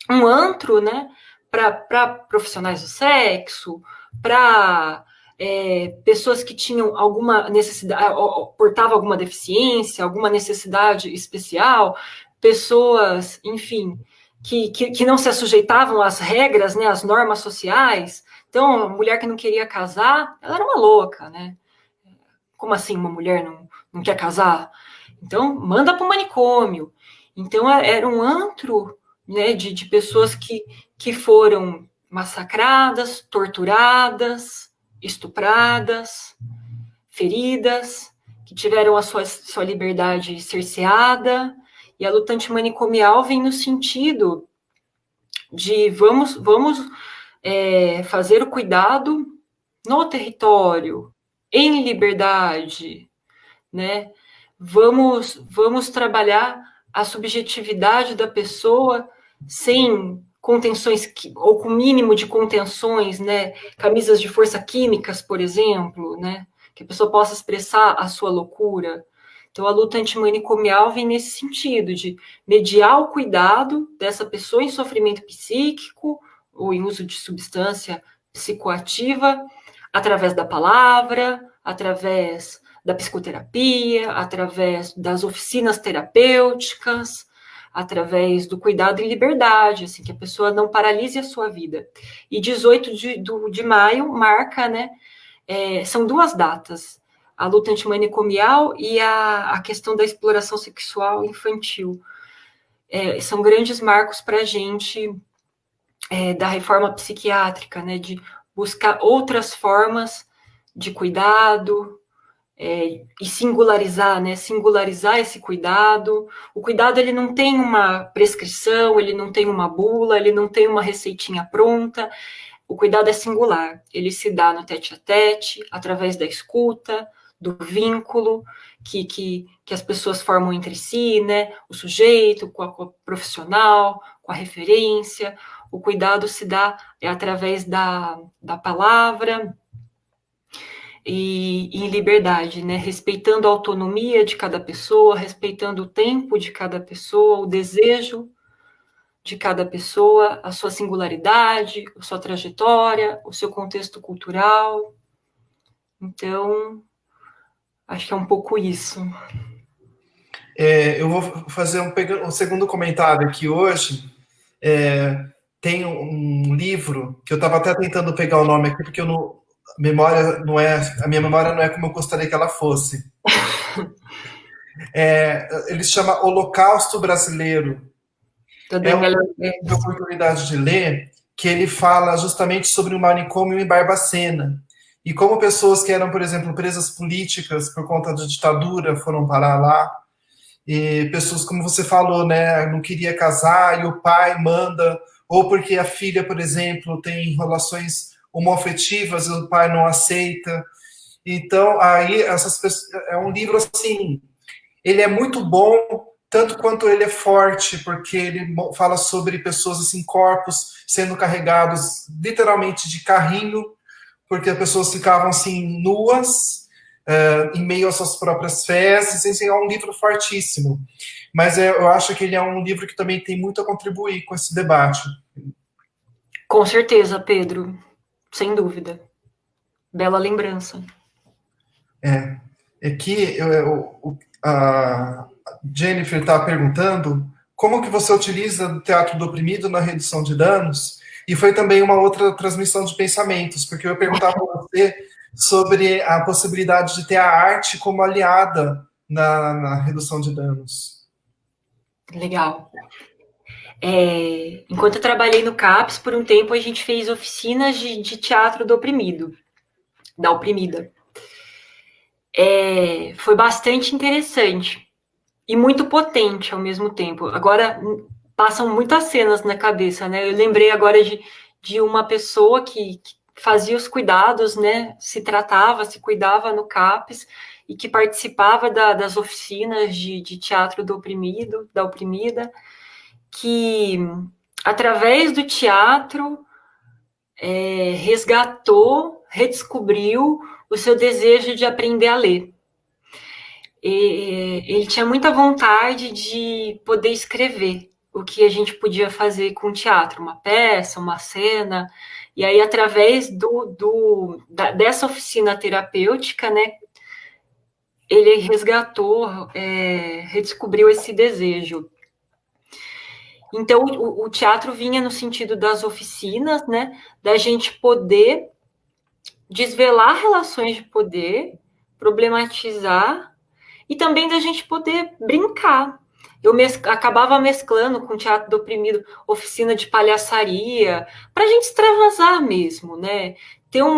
um antro, né, para profissionais do sexo, para pessoas que tinham alguma necessidade, portavam alguma deficiência, alguma necessidade especial, pessoas, enfim, que não se assujeitavam às regras, né, às normas sociais. Então, a mulher que não queria casar, ela era uma louca, né? Como assim uma mulher não quer casar? Então, manda para o manicômio. Então, era um antro, né, de pessoas que foram massacradas, torturadas, estupradas, feridas, que tiveram a sua liberdade cerceada. E a luta antimanicomial vem no sentido de vamos fazer o cuidado no território, em liberdade, né? Vamos trabalhar a subjetividade da pessoa sem contenções, ou com mínimo de contenções, né? Camisas de força químicas, por exemplo, né? que a pessoa possa expressar a sua loucura. Então, a luta antimanicomial vem nesse sentido, de mediar o cuidado dessa pessoa em sofrimento psíquico ou em uso de substância psicoativa, através da palavra, através da psicoterapia, através das oficinas terapêuticas, através do cuidado em liberdade, assim, que a pessoa não paralise a sua vida. E 18 de maio marca, né, são duas datas, a luta antimanicomial e a questão da exploração sexual infantil. São grandes marcos para a gente da reforma psiquiátrica, né, de buscar outras formas de cuidado, e singularizar, né? Singularizar esse cuidado. O cuidado, ele não tem uma prescrição, ele não tem uma bula, ele não tem uma receitinha pronta. O cuidado é singular. Ele se dá no tete-a-tete, através da escuta, do vínculo que as pessoas formam entre si, né? O sujeito com a profissional, com a referência. O cuidado se dá através da palavra, e em liberdade, né? Respeitando a autonomia de cada pessoa, respeitando o tempo de cada pessoa, o desejo de cada pessoa, a sua singularidade, a sua trajetória, o seu contexto cultural. Então, acho que é um pouco isso. Eu vou fazer um segundo comentário aqui hoje. Tem um livro que eu estava até tentando pegar o nome aqui, porque a minha memória não é como eu gostaria que ela fosse. Ele se chama Holocausto Brasileiro. É uma oportunidade de ler, que ele fala justamente sobre o manicômio em Barbacena. E como pessoas que eram, por exemplo, presas políticas por conta da ditadura foram parar lá. E pessoas, como você falou, né, não queria casar e o pai manda, ou porque a filha, por exemplo, tem relações homoafetivas e o pai não aceita. Então, aí, essas pessoas, é um livro assim, ele é muito bom, tanto quanto ele é forte, porque ele fala sobre pessoas assim, corpos sendo carregados literalmente de carrinho, porque as pessoas ficavam assim, nuas, em meio às suas próprias fezes. Assim, é um livro fortíssimo. Mas eu acho que ele é um livro que também tem muito a contribuir com esse debate. Com certeza, Pedro. Sem dúvida. Bela lembrança. Que a Jennifer está perguntando como que você utiliza o teatro do oprimido na redução de danos, e foi também uma outra transmissão de pensamentos, porque eu perguntava para você sobre a possibilidade de ter a arte como aliada na redução de danos. Legal. Enquanto eu trabalhei no CAPES, por um tempo a gente fez oficinas de teatro do oprimido, da oprimida. Foi bastante interessante e muito potente ao mesmo tempo. Agora, passam muitas cenas na cabeça, né? Eu lembrei agora de uma pessoa que fazia os cuidados, né? Se tratava, se cuidava no CAPES e que participava das oficinas de teatro do oprimido, da oprimida, que, através do teatro, resgatou, redescobriu o seu desejo de aprender a ler. Ele tinha muita vontade de poder escrever o que a gente podia fazer com o teatro, uma peça, uma cena, e aí, através dessa oficina terapêutica, né, ele resgatou, redescobriu esse desejo. Então, o teatro vinha no sentido das oficinas, né, da gente poder desvelar relações de poder, problematizar, e também da gente poder brincar. Eu acabava mesclando com o teatro do oprimido, oficina de palhaçaria, para a gente extravasar mesmo, né? Ter um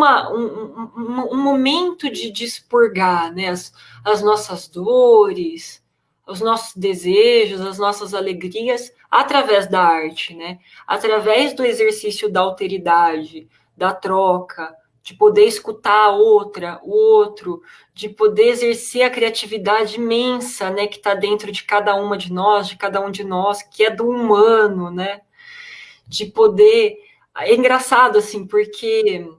momento de expurgar, né? As nossas dores, os nossos desejos, as nossas alegrias, através da arte, né? Através do exercício da alteridade, da troca, de poder escutar a outra, o outro, de poder exercer a criatividade imensa, né, que está dentro de cada uma de nós, de cada um de nós, que é do humano, né? De poder... É engraçado, assim, porque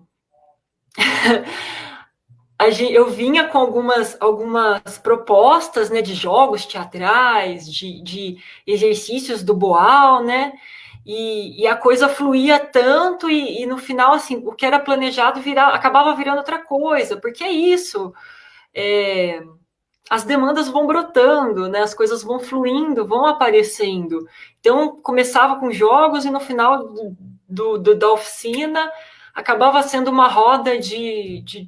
eu vinha com algumas propostas, né, de jogos teatrais, de exercícios do Boal, né, e a coisa fluía tanto, e no final, assim, o que era planejado acabava virando outra coisa, porque é isso, as demandas vão brotando, né, as coisas vão fluindo, vão aparecendo. Então, começava com jogos e no final da oficina acabava sendo uma roda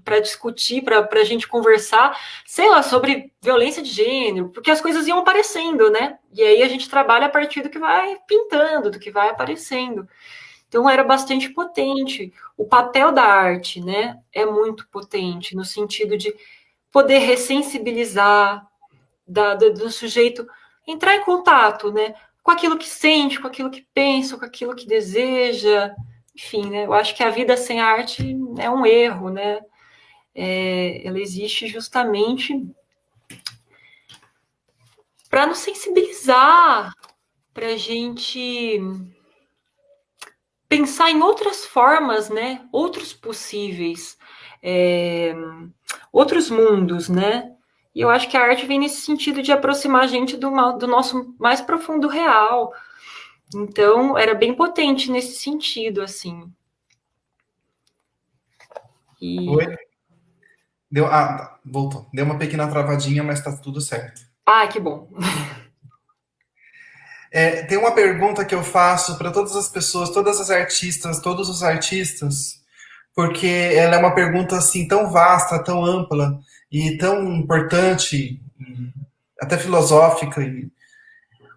para discutir, para a gente conversar, sei lá, sobre violência de gênero, porque as coisas iam aparecendo, né? E aí a gente trabalha a partir do que vai pintando, do que vai aparecendo. Então era bastante potente. O papel da arte, né, é muito potente, no sentido de poder ressensibilizar, do sujeito entrar em contato, né, com aquilo que sente, com aquilo que pensa, com aquilo que deseja, enfim, né, eu acho que a vida sem arte é um erro, né, ela existe justamente para nos sensibilizar, para a gente pensar em outras formas, né, outros possíveis, outros mundos, né, e eu acho que a arte vem nesse sentido de aproximar a gente do nosso mais profundo real. Então, era bem potente nesse sentido, assim. Oi? Deu, voltou. Deu uma pequena travadinha, mas tá tudo certo. Ah, que bom. Tem uma pergunta que eu faço para todas as pessoas, todas as artistas, todos os artistas, porque ela é uma pergunta assim tão vasta, tão ampla e tão importante, até filosófica.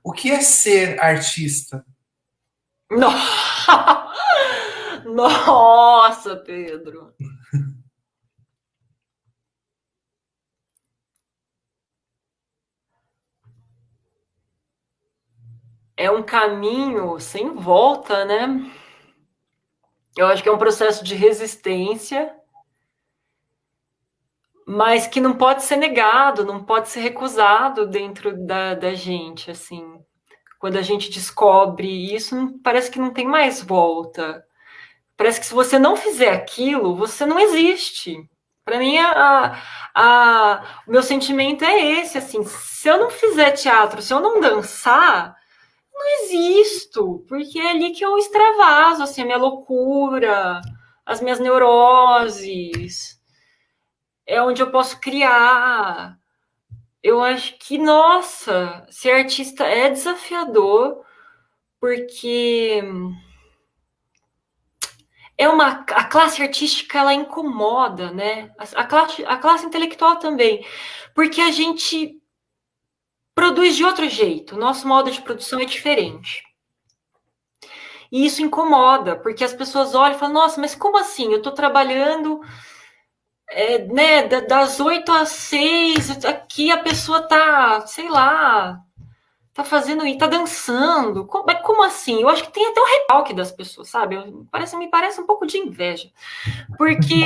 O que é ser artista? Nossa, Pedro. É um caminho sem volta, né? Eu acho que é um processo de resistência, mas que não pode ser negado, não pode ser recusado dentro da gente, assim. Quando a gente descobre isso, parece que não tem mais volta. Parece que se você não fizer aquilo, você não existe. Para mim, o meu sentimento é esse, assim, se eu não fizer teatro, se eu não dançar, não existo, porque é ali que eu extravaso, assim, a minha loucura, as minhas neuroses, é onde eu posso criar. Eu acho que, nossa, ser artista é desafiador, porque a classe artística, ela incomoda, né? A classe intelectual também, porque a gente produz de outro jeito, o nosso modo de produção é diferente. E isso incomoda, porque as pessoas olham e falam, nossa, mas como assim? Eu estou trabalhando né, das 8 às 6, aqui a pessoa tá, sei lá, tá fazendo e tá dançando. Como assim? Eu acho que tem até o recalque das pessoas, sabe? Me parece um pouco de inveja. Porque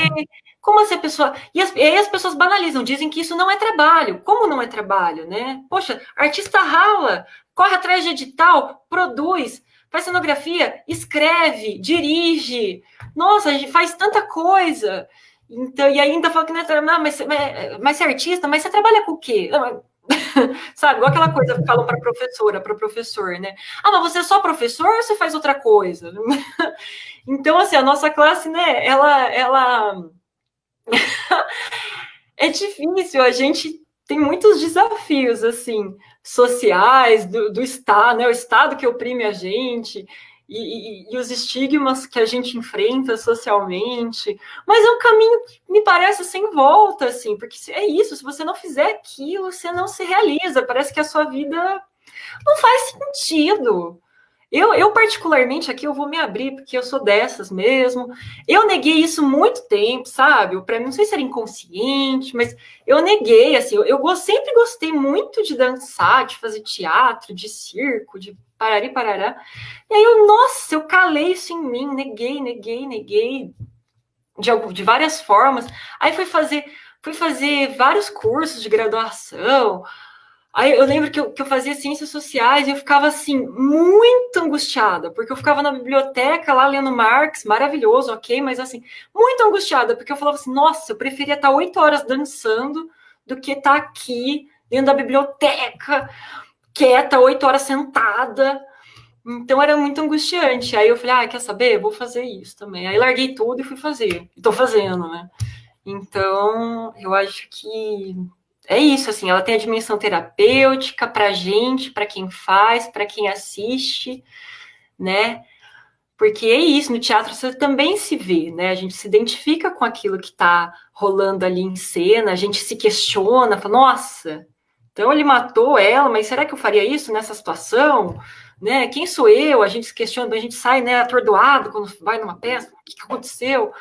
como assim a pessoa. E aí as pessoas banalizam, dizem que isso não é trabalho. Como não é trabalho, né? Poxa, artista rala, corre atrás de edital, produz, faz cenografia, escreve, dirige. Nossa, a gente faz tanta coisa. Então, e ainda fala que não é trabalho, mas você é artista, mas você trabalha com o quê? Sabe, igual aquela coisa que falam para professora, para o professor, né? Ah, mas você é só professor ou você faz outra coisa? Então, assim, a nossa classe, né, ela é difícil, a gente tem muitos desafios, assim, sociais, do Estado, né, o Estado que oprime a gente, e os estigmas que a gente enfrenta socialmente, mas é um caminho que me parece sem volta, assim, porque é isso, se você não fizer aquilo, você não se realiza, parece que a sua vida não faz sentido. Eu, particularmente, aqui eu vou me abrir, porque eu sou dessas mesmo. Eu neguei isso muito tempo, sabe? Para mim, não sei se era inconsciente, mas eu neguei, assim, eu sempre gostei muito de dançar, de fazer teatro, de circo, de parari, parará. E aí nossa, eu calei isso em mim, neguei, de várias formas. Aí fui fazer vários cursos de graduação. Aí eu lembro que eu fazia ciências sociais e eu ficava, assim, muito angustiada, porque eu ficava na biblioteca lá lendo Marx, maravilhoso, ok, mas, assim, muito angustiada, porque eu falava assim, nossa, eu preferia estar 8 horas dançando do que estar aqui dentro da biblioteca, quieta, 8 horas sentada. Então era muito angustiante. Aí eu falei, quer saber? Eu vou fazer isso também. Aí larguei tudo e fui fazer. E tô fazendo, né? Então, eu acho que é isso, assim, ela tem a dimensão terapêutica pra gente, para quem faz, para quem assiste, né? Porque é isso, no teatro você também se vê, né? A gente se identifica com aquilo que está rolando ali em cena, a gente se questiona, fala, nossa, então ele matou ela, mas será que eu faria isso nessa situação? Né? Quem sou eu? A gente se questiona, a gente sai, né, atordoado quando vai numa peça, o que aconteceu?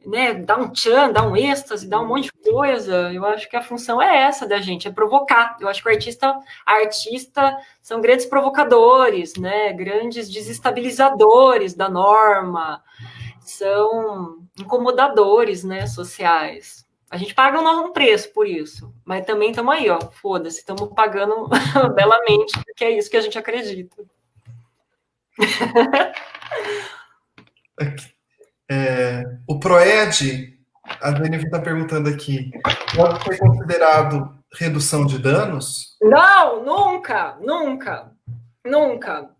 Né, dá um tchan, dá um êxtase, dá um monte de coisa. Eu acho que a função é essa da gente, é provocar. Eu acho que o artista são grandes provocadores, né, grandes desestabilizadores da norma, são incomodadores, né, sociais. A gente paga um preço por isso, mas também estamos aí, ó, foda-se, estamos pagando belamente, porque é isso que a gente acredita. O PROED, a Jennifer está perguntando aqui, pode ser considerado redução de danos? Não, nunca, nunca, nunca.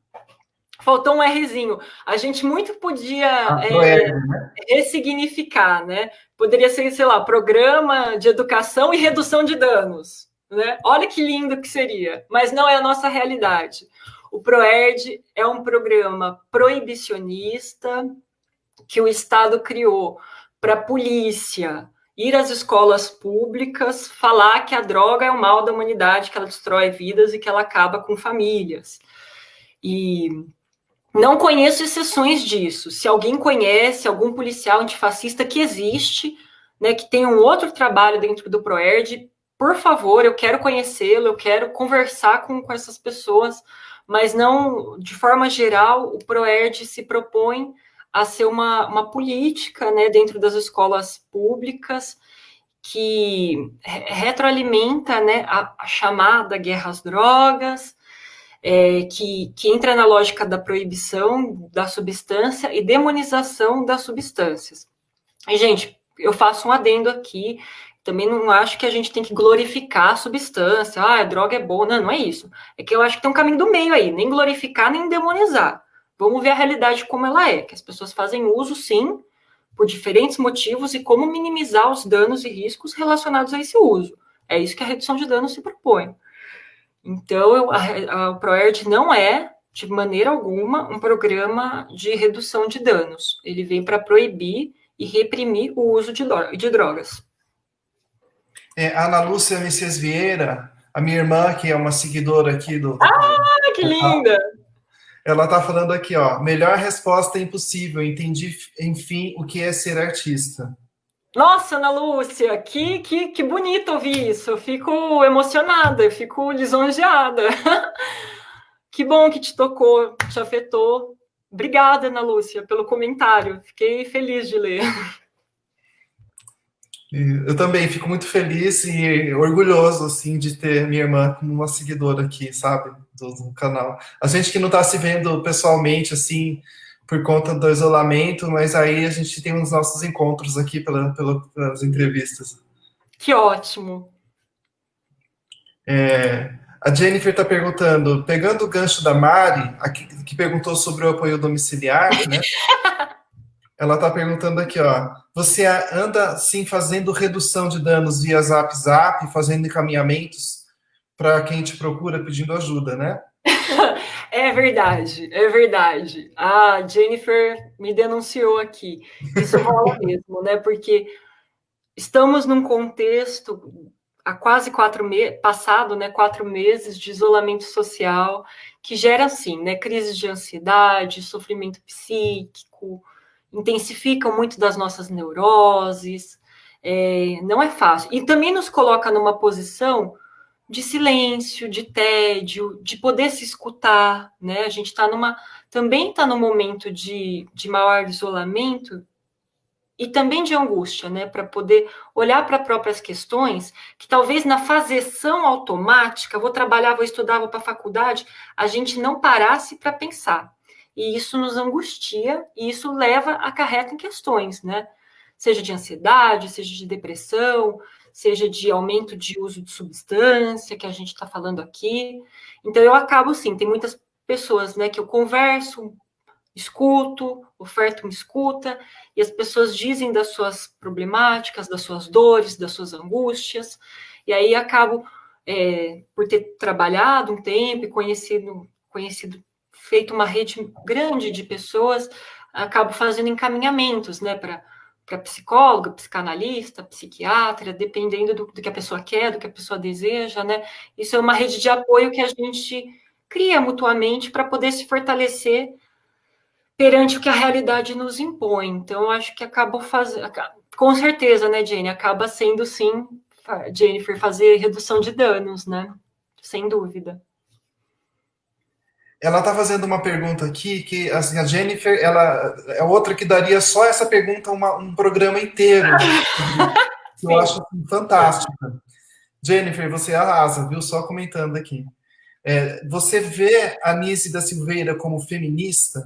Faltou um Rzinho. A gente muito podia PROED, né? ressignificar, né? Poderia ser, sei lá, programa de educação e redução de danos, né? Olha que lindo que seria, mas não é a nossa realidade. O PROERD é um programa proibicionista que o Estado criou para a polícia ir às escolas públicas falar que a droga é o mal da humanidade, que ela destrói vidas e que ela acaba com famílias. E não conheço exceções disso. Se alguém conhece algum policial antifascista que existe, né, que tem um outro trabalho dentro do PROERD, por favor, eu quero conhecê-lo, eu quero conversar com essas pessoas, mas não, de forma geral, o PROERD se propõe a ser uma política, né, dentro das escolas públicas que retroalimenta, né, a chamada guerra às drogas, que entra na lógica da proibição da substância e demonização das substâncias. E, gente, eu faço um adendo aqui, também não acho que a gente tem que glorificar a substância, a droga é boa, não é isso. É que eu acho que tem um caminho do meio aí, nem glorificar, nem demonizar. Vamos ver a realidade como ela é, que as pessoas fazem uso, sim, por diferentes motivos, e como minimizar os danos e riscos relacionados a esse uso. É isso que a redução de danos se propõe. Então, o PROERD não é, de maneira alguma, um programa de redução de danos. Ele vem para proibir e reprimir o uso de drogas. A Ana Lúcia Messias Vieira, a minha irmã, que é uma seguidora aqui do... Que linda! Ela está falando aqui, ó, melhor resposta impossível, entendi, enfim, o que é ser artista. Nossa, Ana Lúcia, que bonito ouvir isso. Eu fico emocionada, eu fico lisonjeada. Que bom que te tocou, te afetou. Obrigada, Ana Lúcia, pelo comentário. Fiquei feliz de ler. Eu também fico muito feliz e orgulhoso, assim, de ter minha irmã como uma seguidora aqui, sabe, do canal. A gente que não está se vendo pessoalmente, assim, por conta do isolamento, mas aí a gente tem os nossos encontros aqui pelas entrevistas. Que ótimo. A Jennifer está perguntando, pegando o gancho da Mari, que perguntou sobre o apoio domiciliar, né? Ela está perguntando aqui, ó. Você anda, sim, fazendo redução de danos via Zap, fazendo encaminhamentos para quem te procura pedindo ajuda, né? É verdade, é verdade. A Jennifer me denunciou aqui. Isso rola mesmo, né? Porque estamos num contexto há quase 4 meses, passado, né? 4 meses de isolamento social que gera, assim, né? Crises de ansiedade, sofrimento psíquico, intensificam muito das nossas neuroses. Não é fácil. E também nos coloca numa posição de silêncio, de tédio, de poder se escutar, né? A gente também está num momento de maior isolamento, e também de angústia, né, para poder olhar para próprias questões, que talvez na fazeção automática, vou trabalhar, vou estudar, vou para a faculdade, a gente não parasse para pensar. E isso nos angustia, e isso acarreta em questões, né, seja de ansiedade, seja de depressão, seja de aumento de uso de substância, que a gente está falando aqui. Então, eu acabo, sim, tem muitas pessoas, né, que eu converso, escuto, oferto uma escuta, e as pessoas dizem das suas problemáticas, das suas dores, das suas angústias, e aí acabo, por ter trabalhado um tempo e conhecido, feito uma rede grande de pessoas, acabo fazendo encaminhamentos, né, para psicóloga, psicanalista, psiquiatra, dependendo do que a pessoa quer, do que a pessoa deseja, né? Isso é uma rede de apoio que a gente cria mutuamente para poder se fortalecer perante o que a realidade nos impõe. Então, acho que acabou fazendo, com certeza, né, Jenny? Acaba sendo, sim, Jennifer, fazer redução de danos, né? Sem dúvida. Ela está fazendo uma pergunta aqui que assim, a Jennifer, ela é outra que daria só essa pergunta um programa inteiro. Eu acho assim, fantástica. Jennifer, você arrasa, viu? Só comentando aqui. Você vê a Nise da Silveira como feminista?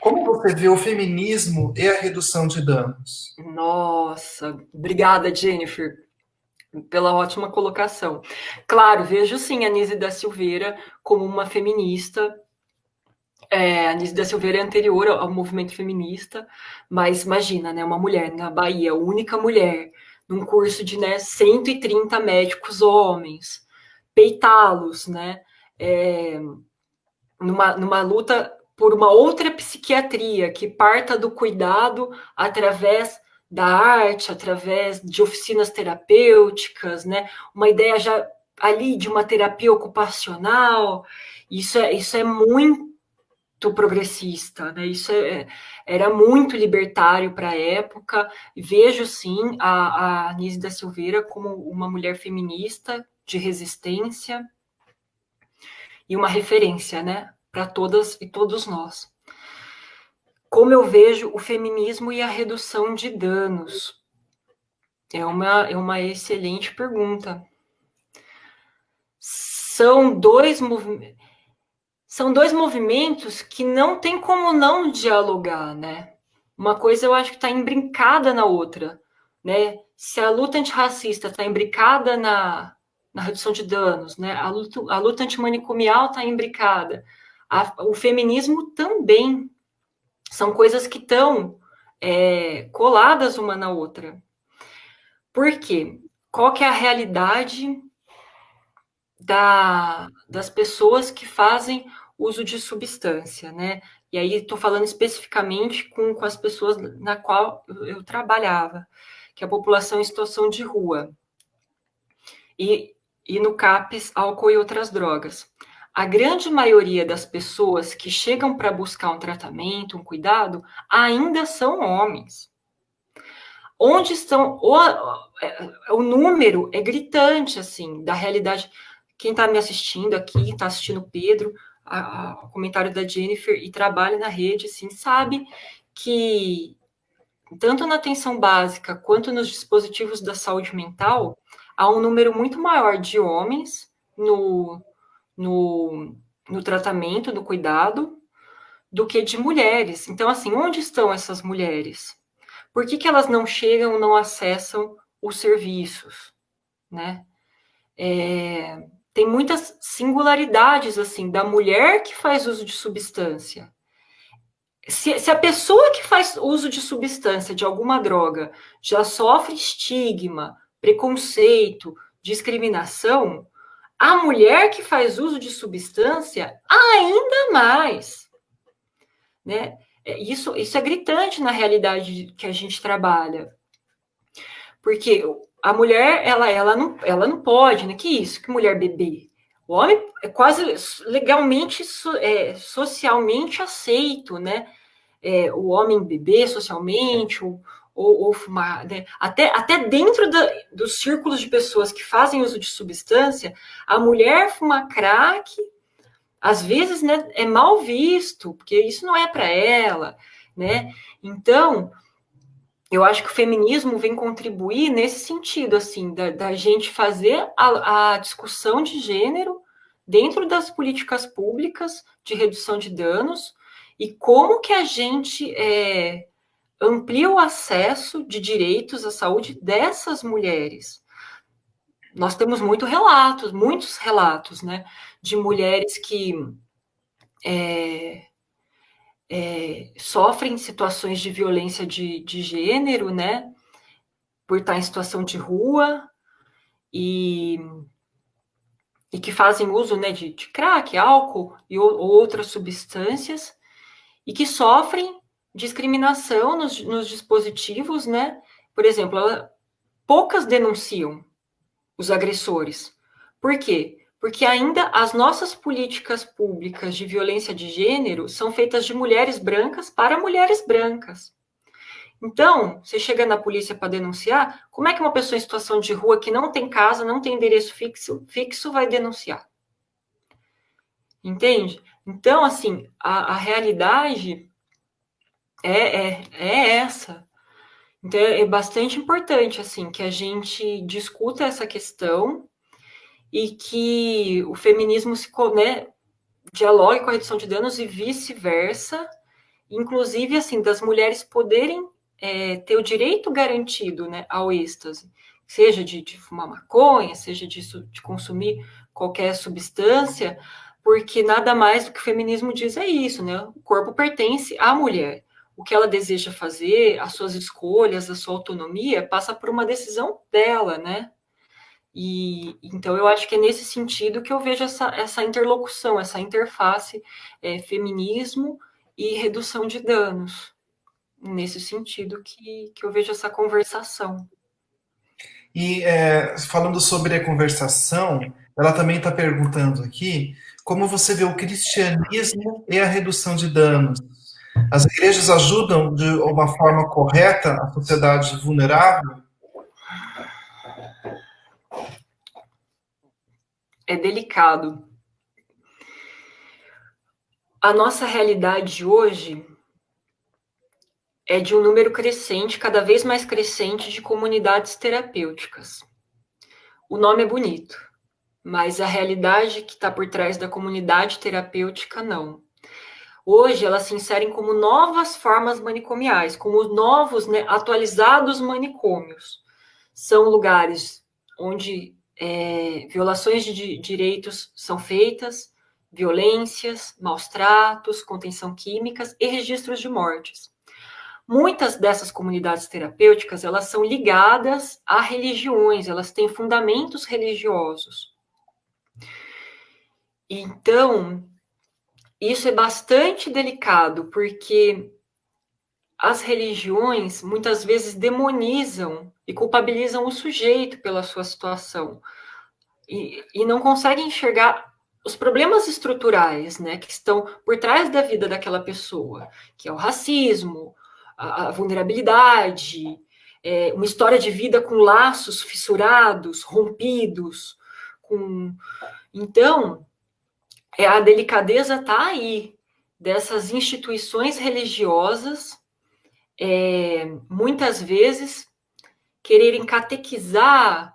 Como você vê o feminismo e a redução de danos? Nossa, obrigada, Jennifer, pela ótima colocação. Claro, vejo sim a Nise da Silveira como uma feminista. A Nise da Silveira é anterior ao movimento feminista, mas imagina, né, uma mulher na Bahia, única mulher, num curso de, né, 130 médicos homens, peitá-los, né, numa luta por uma outra psiquiatria que parta do cuidado através da arte, através de oficinas terapêuticas, né, uma ideia já ali de uma terapia ocupacional. Isso é muito progressista, né? Isso era muito libertário para a época. Vejo sim a Nise da Silveira como uma mulher feminista de resistência e uma referência, né, para todas e todos nós. Como eu vejo o feminismo e a redução de danos? É uma excelente pergunta. São dois movimentos que não tem como não dialogar, né? Uma coisa eu acho que está imbrincada na outra, né? Se a luta antirracista está imbricada na redução de danos, né? A luta antimanicomial está imbricada. O feminismo também. São coisas que estão coladas uma na outra. Por quê? Qual que é a realidade das pessoas que fazem uso de substância, né? E aí estou falando especificamente com as pessoas na qual eu trabalhava, que é a população em situação de rua. E no CAPS, álcool e outras drogas. A grande maioria das pessoas que chegam para buscar um tratamento, um cuidado, ainda são homens. Onde estão... O número é gritante, assim, da realidade. Quem está me assistindo aqui, está assistindo o Pedro, o comentário da Jennifer, e trabalha na rede, assim, sabe que tanto na atenção básica quanto nos dispositivos da saúde mental, há um número muito maior de homens no tratamento, no cuidado, do que de mulheres. Então, assim, onde estão essas mulheres? Por que elas não chegam, não acessam os serviços, né? Tem muitas singularidades, assim, da mulher que faz uso de substância. Se a pessoa que faz uso de substância, de alguma droga, já sofre estigma, preconceito, discriminação, a mulher que faz uso de substância, ainda mais, né? Isso é gritante na realidade que a gente trabalha. Porque a mulher, ela não pode, né? Que isso? Que mulher beber? O homem é quase legalmente, socialmente aceito, né? O homem beber socialmente, ou fumar, né? Até dentro dos círculos de pessoas que fazem uso de substância, a mulher fuma crack, às vezes, né, é mal visto, porque isso não é para ela, né? Então, eu acho que o feminismo vem contribuir nesse sentido, assim, da gente fazer a discussão de gênero dentro das políticas públicas de redução de danos e como que a gente amplia o acesso de direitos à saúde dessas mulheres. Nós temos muitos relatos, né, de mulheres que sofrem situações de violência de gênero, né, por estar em situação de rua e que fazem uso, né, de crack, álcool e outras substâncias e que sofrem discriminação nos dispositivos, né? Por exemplo, poucas denunciam os agressores. Por quê? Porque ainda as nossas políticas públicas de violência de gênero são feitas de mulheres brancas para mulheres brancas. Então, você chega na polícia para denunciar, como é que uma pessoa em situação de rua que não tem casa, não tem endereço fixo vai denunciar? Entende? Então, assim, a realidade é essa. Então, é bastante importante, assim, que a gente discuta essa questão e que o feminismo né, dialogue com a redução de danos e vice-versa, inclusive, assim, das mulheres poderem ter o direito garantido, né, ao êxtase, seja de fumar maconha, seja de consumir qualquer substância, porque nada mais do que o feminismo diz é isso, né? O corpo pertence à mulher. O que ela deseja fazer, as suas escolhas, a sua autonomia, passa por uma decisão dela, né? E então eu acho que é nesse sentido que eu vejo essa interlocução, essa interface feminismo e redução de danos. Nesse sentido que eu vejo essa conversação. E falando sobre a conversação, ela também está perguntando aqui como você vê o cristianismo e a redução de danos. As igrejas ajudam de uma forma correta a sociedade vulnerável? É delicado. A nossa realidade hoje é de um número crescente, cada vez mais crescente, de comunidades terapêuticas. O nome é bonito, mas a realidade que está por trás da comunidade terapêutica, não. Hoje, elas se inserem como novas formas manicomiais, como novos, né, atualizados manicômios. São lugares onde violações de direitos são feitas, violências, maus tratos, contenção químicas e registros de mortes. Muitas dessas comunidades terapêuticas, elas são ligadas a religiões, elas têm fundamentos religiosos. Então, isso é bastante delicado, porque as religiões muitas vezes demonizam e culpabilizam o sujeito pela sua situação e não conseguem enxergar os problemas estruturais, né, que estão por trás da vida daquela pessoa, que é o racismo, a vulnerabilidade, uma história de vida com laços fissurados, rompidos, então a delicadeza está aí dessas instituições religiosas, muitas vezes quererem catequizar,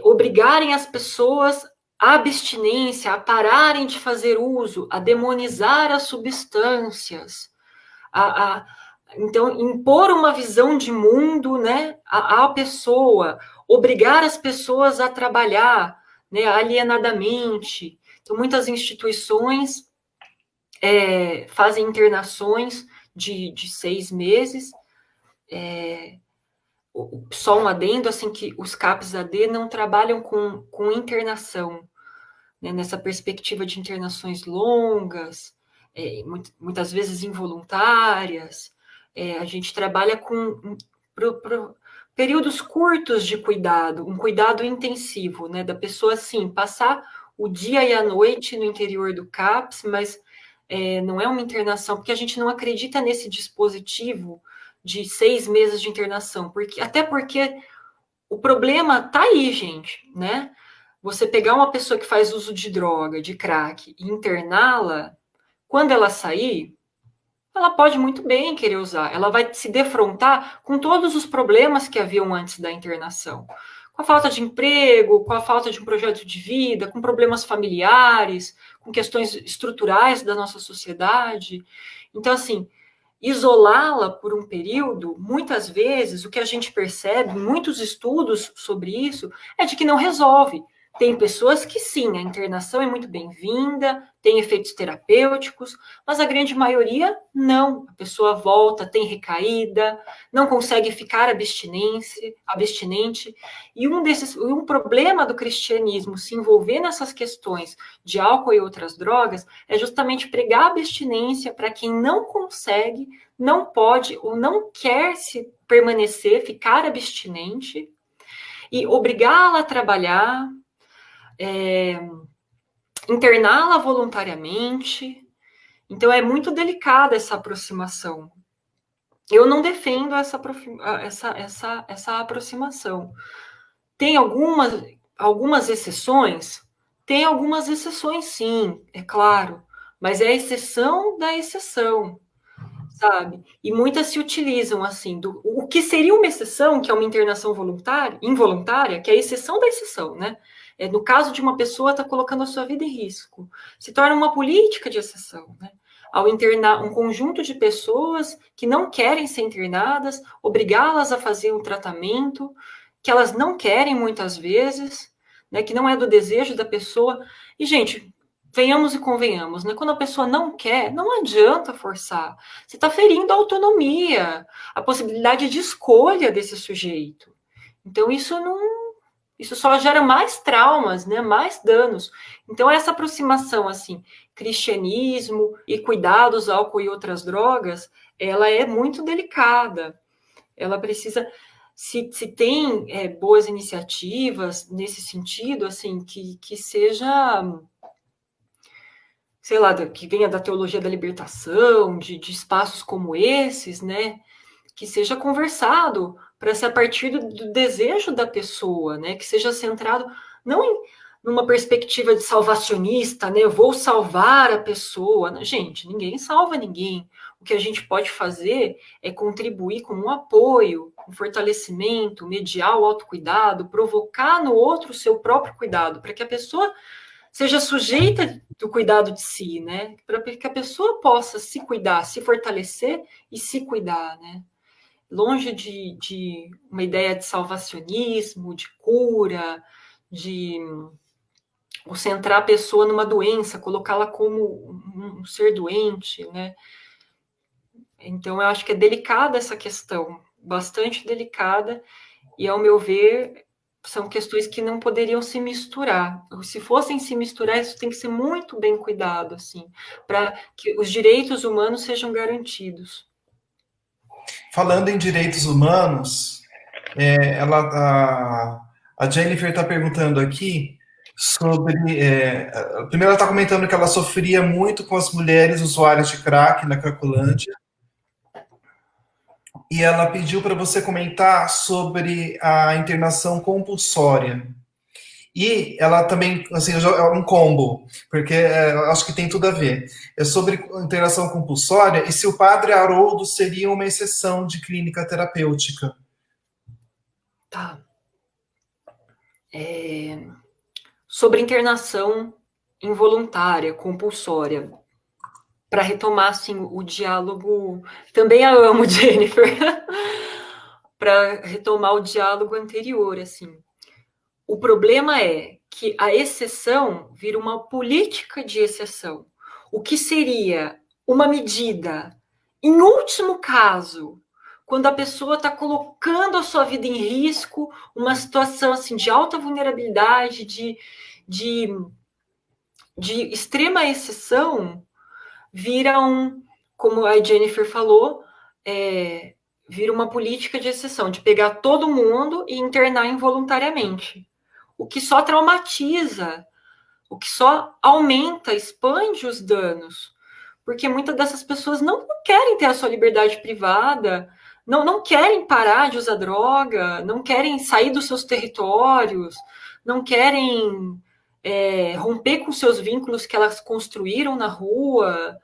obrigarem as pessoas à abstinência, a pararem de fazer uso, a demonizar as substâncias, então impor uma visão de mundo, né, à pessoa, obrigar as pessoas a trabalhar, né, alienadamente. Então, muitas instituições fazem internações de 6 meses. Só um adendo, assim, que os CAPS-AD não trabalham com internação, né, nessa perspectiva de internações longas, muitas vezes involuntárias. A gente trabalha com períodos curtos de cuidado, um cuidado intensivo, né, da pessoa, assim, passar o dia e a noite no interior do CAPS, mas não é uma internação, porque a gente não acredita nesse dispositivo de 6 meses de internação, até porque o problema tá aí, gente, né? Você pegar uma pessoa que faz uso de droga, de crack, e interná-la, quando ela sair, ela pode muito bem querer usar. Ela vai se defrontar com todos os problemas que haviam antes da internação. Com a falta de emprego, com a falta de um projeto de vida, com problemas familiares, com questões estruturais da nossa sociedade. Então, assim, isolá-la por um período, muitas vezes, o que a gente percebe, muitos estudos sobre isso, é de que não resolve. Tem pessoas que sim, a internação é muito bem-vinda, tem efeitos terapêuticos, mas a grande maioria não. A pessoa volta, tem recaída, não consegue ficar abstinente. E um problema do cristianismo se envolver nessas questões de álcool e outras drogas é justamente pregar a abstinência para quem não consegue, não pode ou não quer se permanecer, ficar abstinente, e obrigá-la a trabalhar, interná-la voluntariamente. Então, é muito delicada essa aproximação. Eu não defendo essa aproximação. Tem algumas exceções? Tem algumas exceções, sim, é claro. Mas é a exceção da exceção, sabe? E muitas se utilizam, assim, o que seria uma exceção, que é uma internação involuntária, que é a exceção da exceção, né? No caso de uma pessoa estar colocando a sua vida em risco, se torna uma política de exceção, né? Ao internar um conjunto de pessoas que não querem ser internadas, obrigá-las a fazer um tratamento que elas não querem muitas vezes, né? Que não é do desejo da pessoa. E, gente, venhamos e convenhamos, né? Quando a pessoa não quer, não adianta forçar. Você está ferindo a autonomia, a possibilidade de escolha desse sujeito. Então, isso só gera mais traumas, né? Mais danos. Então, essa aproximação, assim, cristianismo e cuidados, álcool e outras drogas, ela é muito delicada. Ela precisa, se tem boas iniciativas nesse sentido, assim, que seja, sei lá, que venha da teologia da libertação, de espaços como esses, né? Que seja conversado para ser a partir do desejo da pessoa, né? Que seja centrado não numa perspectiva de salvacionista, né? Eu vou salvar a pessoa. Gente, ninguém salva ninguém. O que a gente pode fazer é contribuir com um apoio, um fortalecimento, mediar o autocuidado, provocar no outro o seu próprio cuidado, para que a pessoa seja sujeita do cuidado de si, né? Para que a pessoa possa se cuidar, se fortalecer e se cuidar, né? Longe de uma ideia de salvacionismo, de cura, de centrar a pessoa numa doença, colocá-la como um ser doente, né? Então, eu acho que é delicada essa questão, bastante delicada, e, ao meu ver, são questões que não poderiam se misturar. Se fossem se misturar, isso tem que ser muito bem cuidado, assim, para que os direitos humanos sejam garantidos. Falando em direitos humanos, a Jennifer está perguntando aqui sobre. Primeiro, ela está comentando que ela sofria muito com as mulheres usuárias de crack na Cracolândia. E ela pediu para você comentar sobre a internação compulsória. E ela também, assim, é um combo, porque acho que tem tudo a ver. É sobre internação compulsória e se o padre Haroldo seria uma exceção de clínica terapêutica. Tá. Sobre internação involuntária, compulsória, para retomar, assim, o diálogo, também a amo, Jennifer, para retomar o diálogo anterior, assim. O problema é que a exceção vira uma política de exceção. O que seria uma medida, em último caso, quando a pessoa está colocando a sua vida em risco, uma situação assim, de alta vulnerabilidade, de extrema exceção, vira como a Jennifer falou, vira uma política de exceção, de pegar todo mundo e internar involuntariamente. O que só traumatiza, o que só aumenta, expande os danos. Porque muitas dessas pessoas não querem ter a sua liberdade privada, não querem parar de usar droga, não querem sair dos seus territórios, não querem romper com seus vínculos que elas construíram na rua.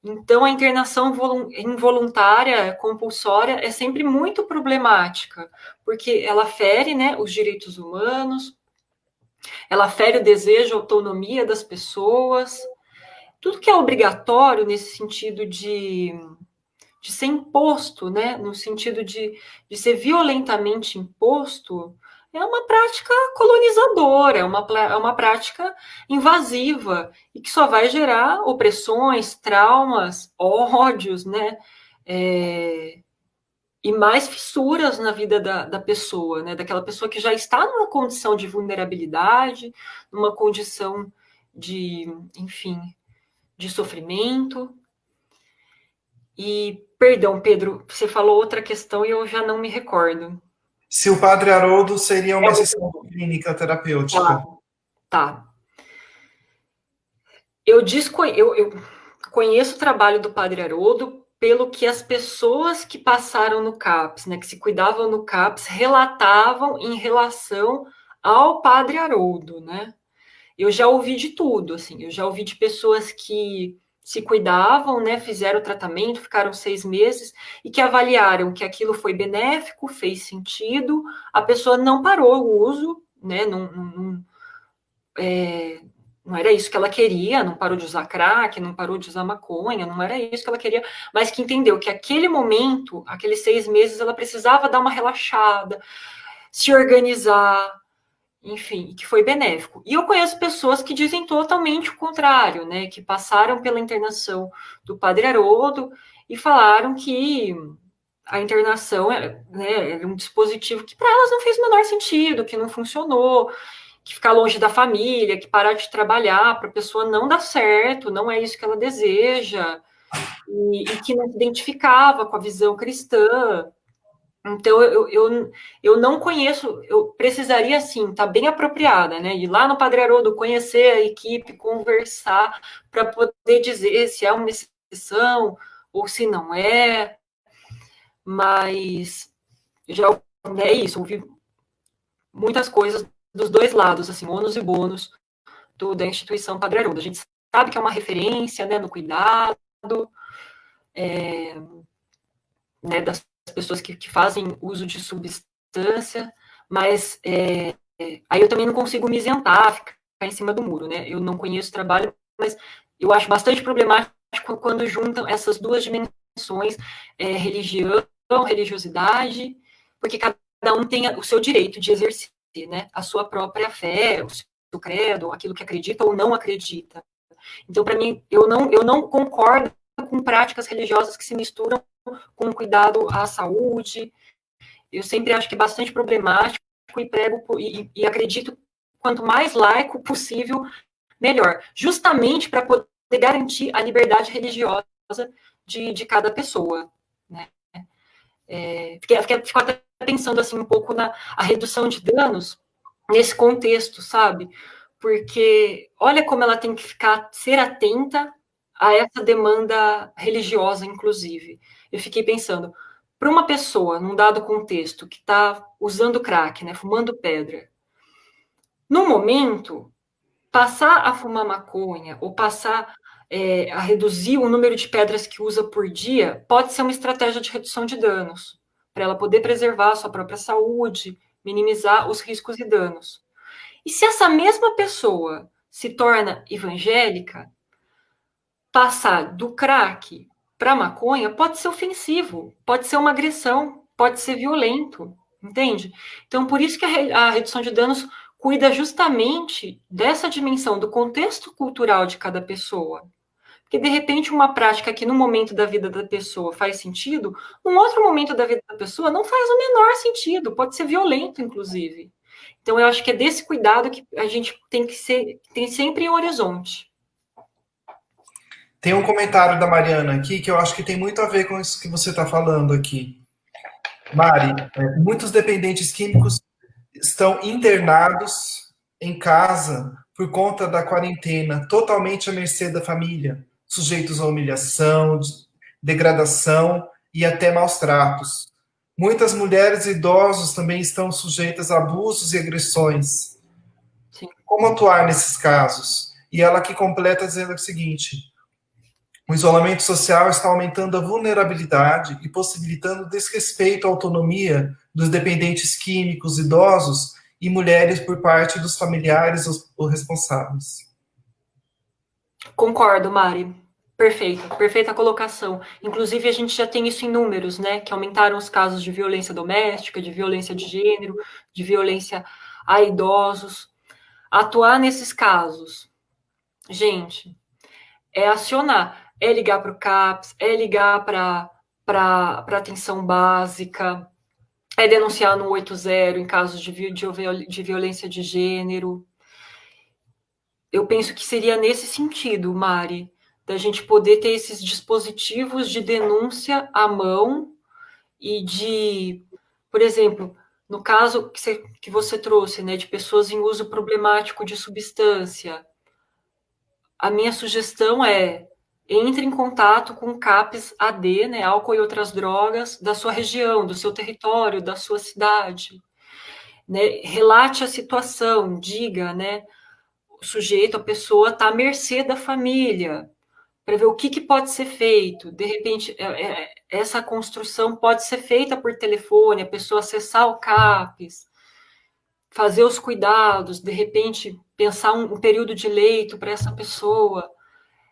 Então, a internação involuntária, compulsória, é sempre muito problemática, porque ela fere, né, os direitos humanos, ela fere o desejo, a autonomia das pessoas. Tudo que é obrigatório nesse sentido de ser imposto, né, no sentido de ser violentamente imposto, é uma prática colonizadora, é uma prática invasiva e que só vai gerar opressões, traumas, ódios, né, e mais fissuras na vida da pessoa, né, daquela pessoa que já está numa condição de vulnerabilidade, numa condição de, enfim, de sofrimento. E, perdão, Pedro, você falou outra questão e eu já não me recordo. Se o Padre Haroldo seria É uma exceção clínica terapêutica. tá. Eu conheço o trabalho do Padre Haroldo pelo que as pessoas que passaram no CAPS, né, que se cuidavam no CAPS, relatavam em relação ao Padre Haroldo, né? Eu já ouvi de tudo, assim, eu já ouvi de pessoas que se cuidavam, né, fizeram o tratamento, ficaram 6 meses, e que avaliaram que aquilo foi benéfico, fez sentido, a pessoa não parou o uso, né, não era isso que ela queria, não parou de usar crack, não parou de usar maconha, não era isso que ela queria, mas que entendeu que aquele momento, aqueles 6 meses, ela precisava dar uma relaxada, se organizar, enfim, que foi benéfico. E eu conheço pessoas que dizem totalmente o contrário, né, que passaram pela internação do Padre Haroldo e falaram que a internação né, era um dispositivo que para elas não fez o menor sentido, que não funcionou, que ficar longe da família, que parar de trabalhar para a pessoa não dar certo, não é isso que ela deseja, e que não se identificava com a visão cristã. Então, eu não conheço, eu precisaria, sim, estar bem apropriada, né? Ir lá no Padre Haroldo, conhecer a equipe, conversar, para poder dizer se é uma exceção ou se não é, mas já é isso, ouvi muitas coisas dos dois lados, assim, ônus e bônus da instituição Padre Haroldo. A gente sabe que é uma referência, né, no cuidado, né, das pessoas que fazem uso de substância, mas aí eu também não consigo me isentar, ficar em cima do muro, né? Eu não conheço o trabalho, mas eu acho bastante problemático quando juntam essas duas dimensões, religião, religiosidade, porque cada um tem o seu direito de exercer, né, a sua própria fé, o seu credo, aquilo que acredita ou não acredita. Então, para mim, eu não concordo com práticas religiosas que se misturam com cuidado à saúde. Eu sempre acho que é bastante problemático e prego e acredito quanto mais laico possível, melhor. Justamente para poder garantir a liberdade religiosa de cada pessoa, né? Fico até pensando assim um pouco na a redução de danos nesse contexto, sabe? Porque olha como ela tem que ser atenta a essa demanda religiosa, inclusive. Eu fiquei pensando, para uma pessoa, num dado contexto, que está usando crack, né, fumando pedra, no momento, passar a fumar maconha ou passar a reduzir o número de pedras que usa por dia pode ser uma estratégia de redução de danos, para ela poder preservar a sua própria saúde, minimizar os riscos e danos. E se essa mesma pessoa se torna evangélica, passar do crack para maconha pode ser ofensivo, pode ser uma agressão, pode ser violento, entende? Então, por isso que a redução de danos cuida justamente dessa dimensão do contexto cultural de cada pessoa. Porque, de repente, uma prática que no momento da vida da pessoa faz sentido, num outro momento da vida da pessoa não faz o menor sentido, pode ser violento, inclusive. Então, eu acho que é desse cuidado que a gente tem sempre em horizonte. Tem um comentário da Mariana aqui que eu acho que tem muito a ver com isso que você está falando aqui. Mari, muitos dependentes químicos estão internados em casa por conta da quarentena, totalmente à mercê da família, sujeitos à humilhação, degradação e até maus tratos. Muitas mulheres e idosos também estão sujeitas a abusos e agressões. Sim. Como atuar nesses casos? E ela aqui completa dizendo o seguinte: O isolamento social está aumentando a vulnerabilidade e possibilitando desrespeito à autonomia dos dependentes químicos, idosos e mulheres por parte dos familiares ou responsáveis. Concordo, Mari. Perfeito, perfeita colocação. Inclusive, a gente já tem isso em números, né? Que aumentaram os casos de violência doméstica, de violência de gênero, de violência a idosos. Atuar nesses casos, gente, é acionar, é ligar para o CAPS, é ligar para atenção básica, é denunciar no 80 em casos de violência de gênero. Eu penso que seria nesse sentido, Mari, da gente poder ter esses dispositivos de denúncia à mão e de, por exemplo, no caso que você trouxe, né, de pessoas em uso problemático de substância, a minha sugestão é entre em contato com o CAPS AD, né, álcool e outras drogas, da sua região, do seu território, da sua cidade. Né, relate a situação, diga, né, o sujeito, a pessoa está à mercê da família, para ver o que pode ser feito. De repente, essa construção pode ser feita por telefone, a pessoa acessar o CAPS, fazer os cuidados, de repente, pensar um período de leito para essa pessoa,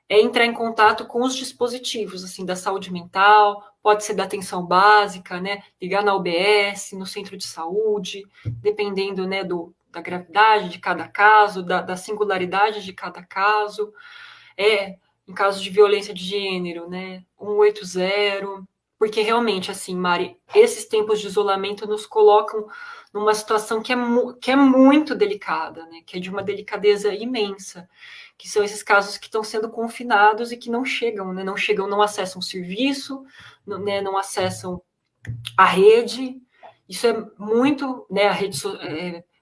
é entrar em contato com os dispositivos, assim, da saúde mental, pode ser da atenção básica, né, ligar na UBS, no centro de saúde, dependendo, né, da gravidade de cada caso, da singularidade de cada caso, em caso de violência de gênero, né, 180, porque realmente, assim, Mari, esses tempos de isolamento nos colocam numa situação que é muito delicada, né, que é de uma delicadeza imensa, que são esses casos que estão sendo confinados e que não chegam, né, não acessam o serviço, não acessam a rede. Isso é muito, né, a rede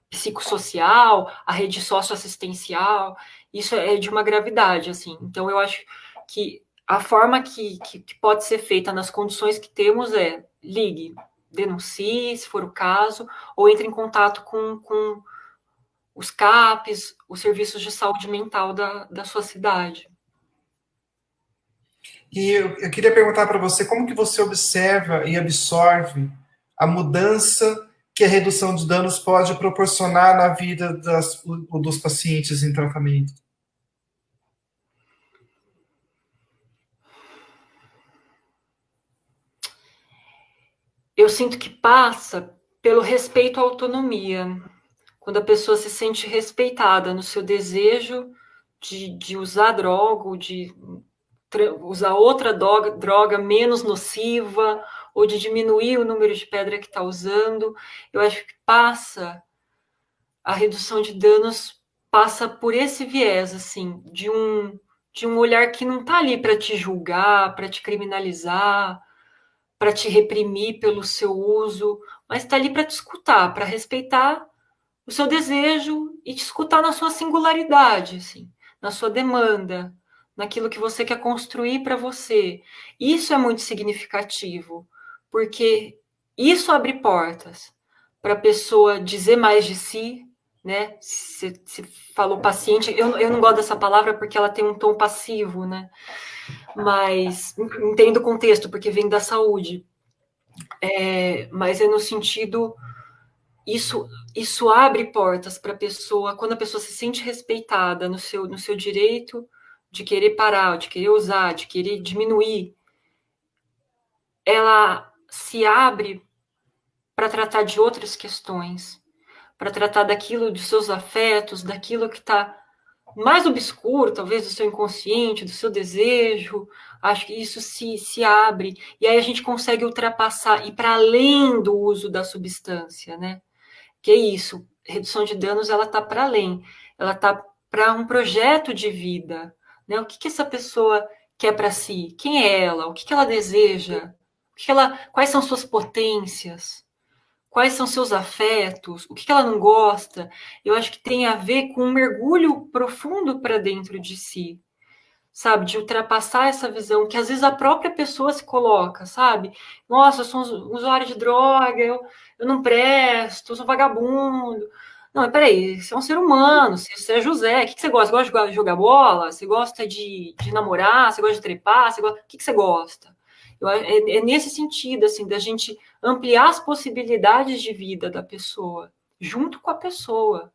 psicossocial, a rede socioassistencial, isso é de uma gravidade, assim. Então, eu acho que a forma que pode ser feita nas condições que temos é ligue, denuncie, se for o caso, ou entre em contato com os CAPs, os serviços de saúde mental da sua cidade. E eu queria perguntar para você como que você observa e absorve a mudança que a redução de danos pode proporcionar na vida dos pacientes em tratamento. Eu sinto que passa pelo respeito à autonomia, quando a pessoa se sente respeitada no seu desejo de usar droga, ou de usar outra droga menos nociva, ou de diminuir o número de pedra que está usando, eu acho que a redução de danos passa por esse viés, assim, de um olhar que não está ali para te julgar, para te criminalizar, para te reprimir pelo seu uso, mas está ali para te escutar, para respeitar o seu desejo e te escutar na sua singularidade, assim, na sua demanda, naquilo que você quer construir para você. Isso é muito significativo, porque isso abre portas para a pessoa dizer mais de si, né? Se falou paciente, eu não gosto dessa palavra porque ela tem um tom passivo, né? Mas entendo o contexto, porque vem da saúde. Mas é no sentido isso abre portas para a pessoa, quando a pessoa se sente respeitada no seu direito de querer parar, de querer usar, de querer diminuir, ela se abre para tratar de outras questões, para tratar daquilo, dos seus afetos, daquilo que está mais obscuro, talvez, do seu inconsciente, do seu desejo. Acho que isso se abre, e aí a gente consegue ultrapassar, ir para além do uso da substância, né? Que é isso, redução de danos, ela está para além, ela está para um projeto de vida, né? O que essa pessoa quer para si? Quem é ela? O que ela deseja? Quais são suas potências? Quais são seus afetos? O que ela não gosta? Eu acho que tem a ver com um mergulho profundo para dentro de si, sabe? De ultrapassar essa visão que às vezes a própria pessoa se coloca, sabe? Nossa, eu sou um usuário de droga, eu não presto, eu sou vagabundo. Não, peraí, você é um ser humano, você é José, o que você gosta? Você gosta de jogar bola? Você gosta de namorar? Você gosta de trepar? O que você gosta? É nesse sentido, assim, da gente ampliar as possibilidades de vida da pessoa, junto com a pessoa.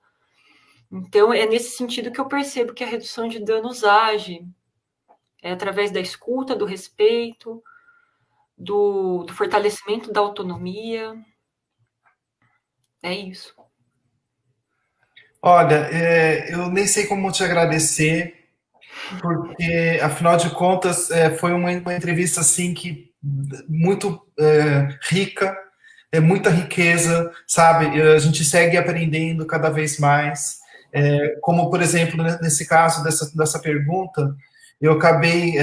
Então, é nesse sentido que eu percebo que a redução de danos age. É através da escuta, do respeito, do fortalecimento da autonomia. É isso. Olha, eu nem sei como te agradecer, porque afinal de contas foi uma entrevista assim que muito rica, muita riqueza, sabe? A gente segue aprendendo cada vez mais. Como por exemplo nesse caso dessa pergunta, eu acabei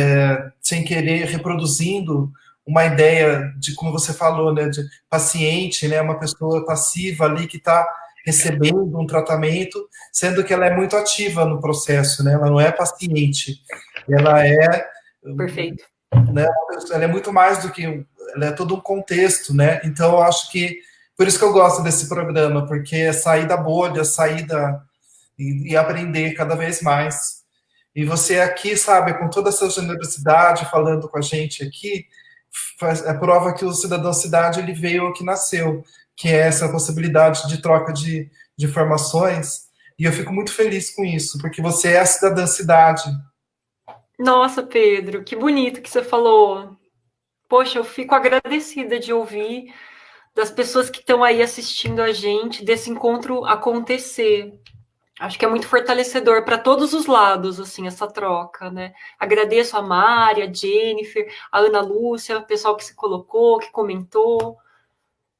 sem querer reproduzindo uma ideia de como você falou, né, de paciente, né, uma pessoa passiva ali que está recebendo um tratamento, sendo que ela é muito ativa no processo, né? Ela não é paciente, ela é, Perfeito. né? Ela é muito mais do que ela é todo um contexto, né? Então eu acho que por isso que eu gosto desse programa, porque é sair da bolha, sair da e aprender cada vez mais. E você aqui, sabe, com toda essa generosidade, falando com a gente aqui, é prova que o Cidadão Cidade ele veio que nasceu, que é essa possibilidade de troca de informações. E eu fico muito feliz com isso, porque você é a Cidadã Cidade. Nossa, Pedro, que bonito que você falou. Poxa, eu fico agradecida de ouvir das pessoas que estão aí assistindo a gente, desse encontro acontecer. Acho que é muito fortalecedor para todos os lados, assim, essa troca, né? Agradeço a Mari, a Jennifer, a Ana Lúcia, o pessoal que se colocou, que comentou.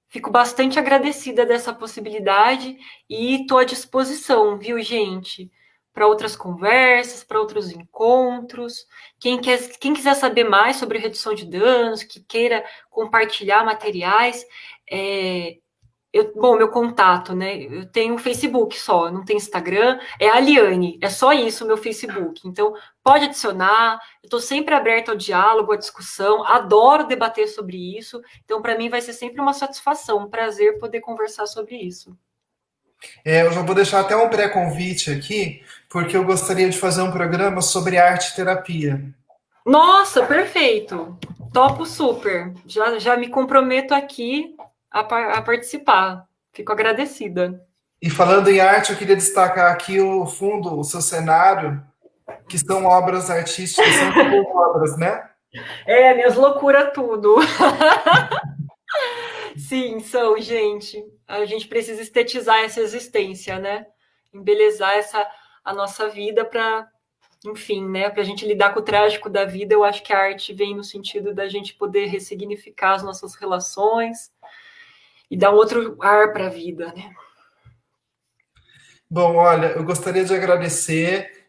Fico bastante agradecida dessa possibilidade e estou à disposição, viu, gente? Para outras conversas, para outros encontros. Quem quiser saber mais sobre redução de danos, que queira compartilhar materiais, meu contato, né? Eu tenho um Facebook só, não tenho Instagram. É a Aliane, é só isso o meu Facebook. Então, pode adicionar. Eu estou sempre aberta ao diálogo, à discussão. Adoro debater sobre isso. Então, para mim, vai ser sempre uma satisfação, um prazer poder conversar sobre isso. Eu já vou deixar até um pré-convite aqui, porque eu gostaria de fazer um programa sobre arte e terapia. Nossa, perfeito. Topo super. Já me comprometo aqui a participar. Fico agradecida. E falando em arte, eu queria destacar aqui o fundo, o seu cenário, que são obras artísticas, são obras, né? Minhas loucuras tudo. Sim, são, gente. A gente precisa estetizar essa existência, né? Embelezar a nossa vida para, enfim, né? Para a gente lidar com o trágico da vida. Eu acho que a arte vem no sentido da gente poder ressignificar as nossas relações e dar um outro ar para a vida, né? Bom, olha, eu gostaria de agradecer.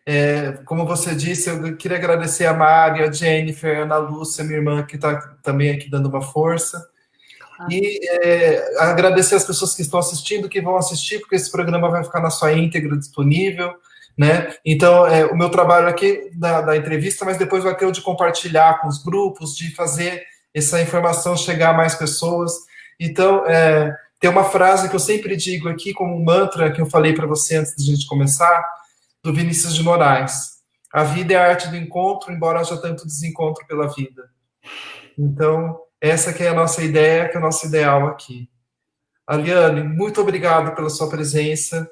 Como você disse, eu queria agradecer a Mari, a Jennifer, a Ana Lúcia, minha irmã, que está também aqui dando uma força. E agradecer as pessoas que estão assistindo, que vão assistir, porque esse programa vai ficar na sua íntegra disponível, né? Então, o meu trabalho aqui da entrevista, mas depois vai ter o de compartilhar com os grupos, de fazer essa informação chegar a mais pessoas. Então, tem uma frase que eu sempre digo aqui, como um mantra que eu falei para você antes de a gente começar, do Vinícius de Moraes. A vida é a arte do encontro, embora haja tanto desencontro pela vida. Então, essa que é a nossa ideia, que é o nosso ideal aqui. Aliane, muito obrigado pela sua presença.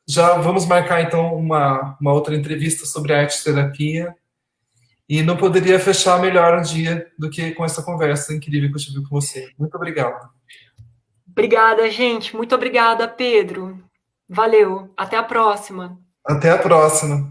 Já vamos marcar, então, uma outra entrevista sobre arte e terapia. E não poderia fechar melhor um dia do que com essa conversa incrível que eu tive com você. Muito obrigado. Obrigada, gente. Muito obrigada, Pedro. Valeu. Até a próxima. Até a próxima.